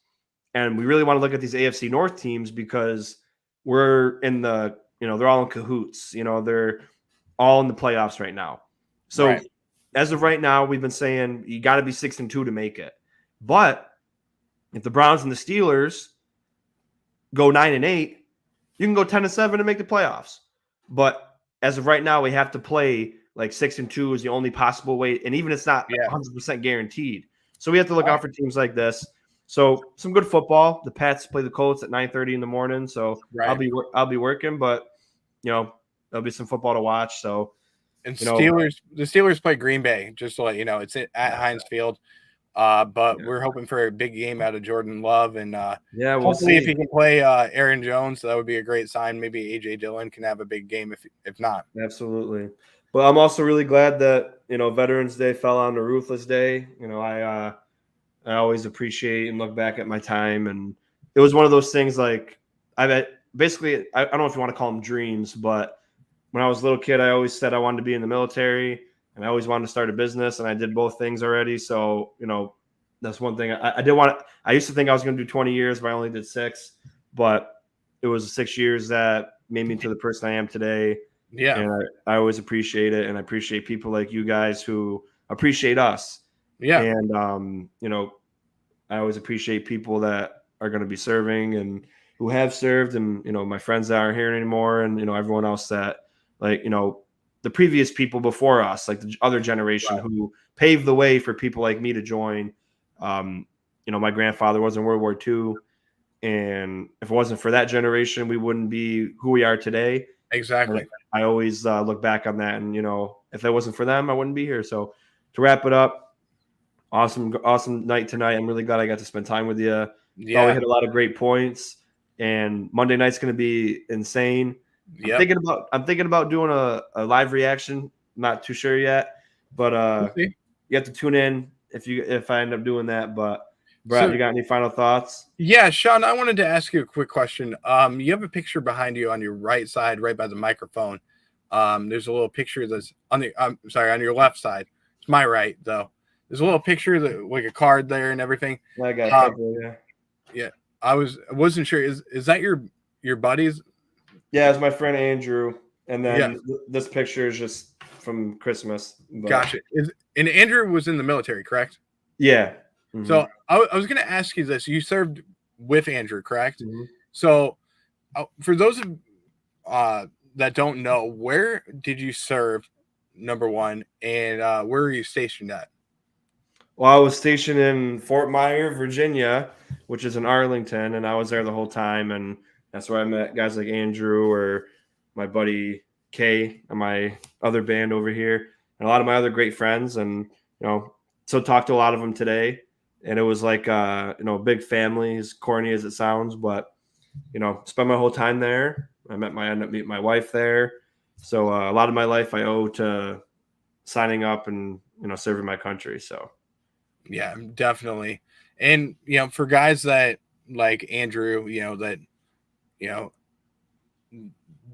And we really want to look at these AFC North teams because we're in the, they're all in cahoots. They're all in the playoffs right now. So as of right now, we've been saying you got to be 6-2 to make it. But if the Browns and the Steelers go 9-8, you can go 10-7 and make the playoffs. But as of right now, we have to play like 6-2 is the only possible way. And even it's not 100% guaranteed. So we have to look out for teams like this. So some good football. The Pats play the Colts at 9:30 in the morning. So I'll be working, but there'll be some football to watch. So the Steelers play Green Bay, just to let you know. It's at Heinz Field. But we're hoping for a big game out of Jordan Love, and we'll hopefully see if he can play Aaron Jones, that would be a great sign. Maybe AJ Dillon can have a big game if not. Absolutely. But I'm also really glad that Veterans Day fell on the Ruthless Day. I always appreciate and look back at my time, and it was one of those things like I don't know if you want to call them dreams, but when I was a little kid, I always said I wanted to be in the military. And I always wanted to start a business, and I did both things already. So, that's one thing I did want. I used to think I was going to do 20 years, but I only did 6. But it was 6 years that made me into the person I am today. Yeah. And I always appreciate it. And I appreciate people like you guys who appreciate us. Yeah. And, I always appreciate people that are going to be serving and who have served, and, my friends that aren't here anymore, and, everyone else that, like, the previous people before us, like the other generation who paved the way for people like me to join. My grandfather was in World War II, and if it wasn't for that generation, we wouldn't be who we are today. Exactly. And I always look back on that, and if it wasn't for them, I wouldn't be here. So to wrap it up, awesome night tonight. I'm really glad I got to spend time with you. Yeah, we hit a lot of great points, and Monday night's going to be insane. Yep. I'm thinking about doing a live reaction. Not too sure yet, but you have to tune in if I end up doing that. But Brad, you got any final thoughts? Yeah, Sean, I wanted to ask you a quick question. You have a picture behind you on your right side, right by the microphone. There's a little picture that's on your left side. It's my right though. There's a little picture that like a card there and everything. I got yeah. I wasn't sure. Is that your buddies? Yeah, it's my friend Andrew, and then this picture is just from Christmas. But... Gotcha. And Andrew was in the military, correct? Yeah. Mm-hmm. So I was going to ask you this. You served with Andrew, correct? Mm-hmm. So for those that don't know, where did you serve, number one, and where were you stationed at? Well, I was stationed in Fort Myer, Virginia, which is in Arlington, and I was there the whole time, and that's where I met guys like Andrew or my buddy Kay and my other band over here, and a lot of my other great friends. And, so talked to a lot of them today. And it was like, a big family, as corny as it sounds, but, spent my whole time there. I ended up meeting my wife there. So a lot of my life I owe to signing up and, serving my country. So. Yeah, definitely. And, for guys that like Andrew,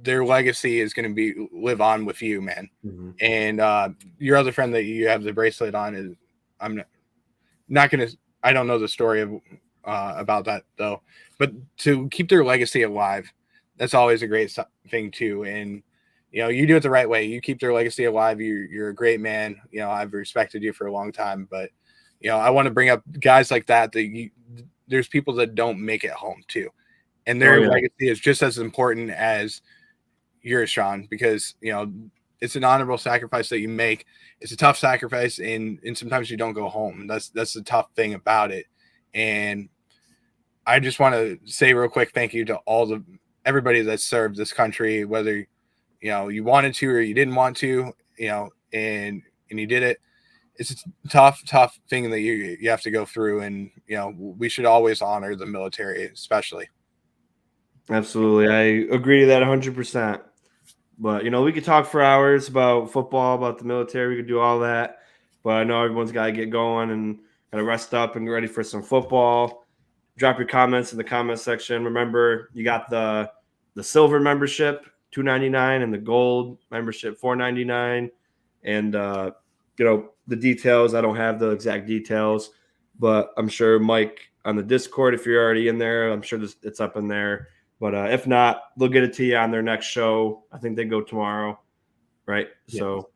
their legacy is going to live on with you, man. Mm-hmm. And your other friend that you have the bracelet on is, I'm not going to, I don't know the story of about that though, but to keep their legacy alive, that's always a great thing too. And, you do it the right way. You keep their legacy alive. You're a great man. I've respected you for a long time, but I want to bring up guys like that, there's people that don't make it home too. And their legacy is just as important as yours, Sean, because, it's an honorable sacrifice that you make. It's a tough sacrifice, and sometimes you don't go home. That's the tough thing about it. And I just want to say real quick, thank you to everybody that served this country, whether, you wanted to or you didn't want to, and you did it. It's a tough thing that you have to go through. And, we should always honor the military, especially. Absolutely. I agree to that 100%. But, we could talk for hours about football, about the military. We could do all that. But I know everyone's got to get going and got to rest up and get ready for some football. drop your comments in the comment section. Remember, you got the silver membership, $2.99, and the gold membership, $4.99. And the details, I don't have the exact details, but I'm sure Mike on the Discord, if you're already in there, I'm sure it's up in there. But if not, they'll get it to you on their next show. I think they go tomorrow, right? Yeah. So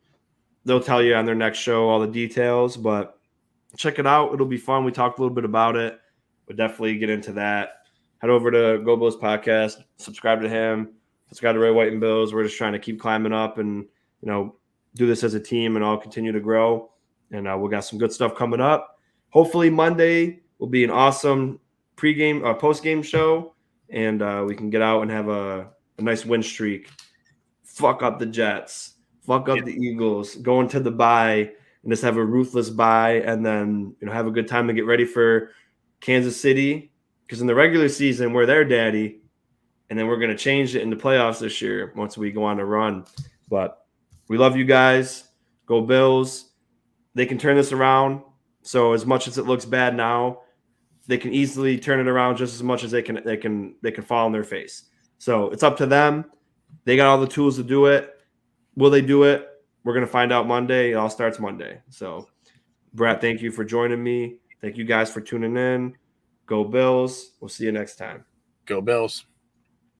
they'll tell you on their next show all the details, but check it out. It'll be fun. We talked a little bit about it. We'll definitely get into that. Head over to Go Bills Podcast, subscribe to him, subscribe to Red, White, and Bills. We're just trying to keep climbing up and, do this as a team and all continue to grow. And we got some good stuff coming up. Hopefully Monday will be an awesome post-game show, and we can get out and have a nice win streak. Fuck up the Jets. Fuck up the Eagles. Go into the bye and just have a ruthless bye, and then have a good time to get ready for Kansas City. Because in the regular season, we're their daddy, and then we're going to change it in the playoffs this year once we go on a run. But we love you guys. Go Bills. They can turn this around. So as much as it looks bad now, they can easily turn it around just as much as they can fall on their face. So it's up to them. They got all the tools to do it. Will they do it? We're going to find out Monday. It all starts Monday. So, Brett, thank you for joining me. Thank you guys for tuning in. Go Bills. We'll see you next time. Go Bills.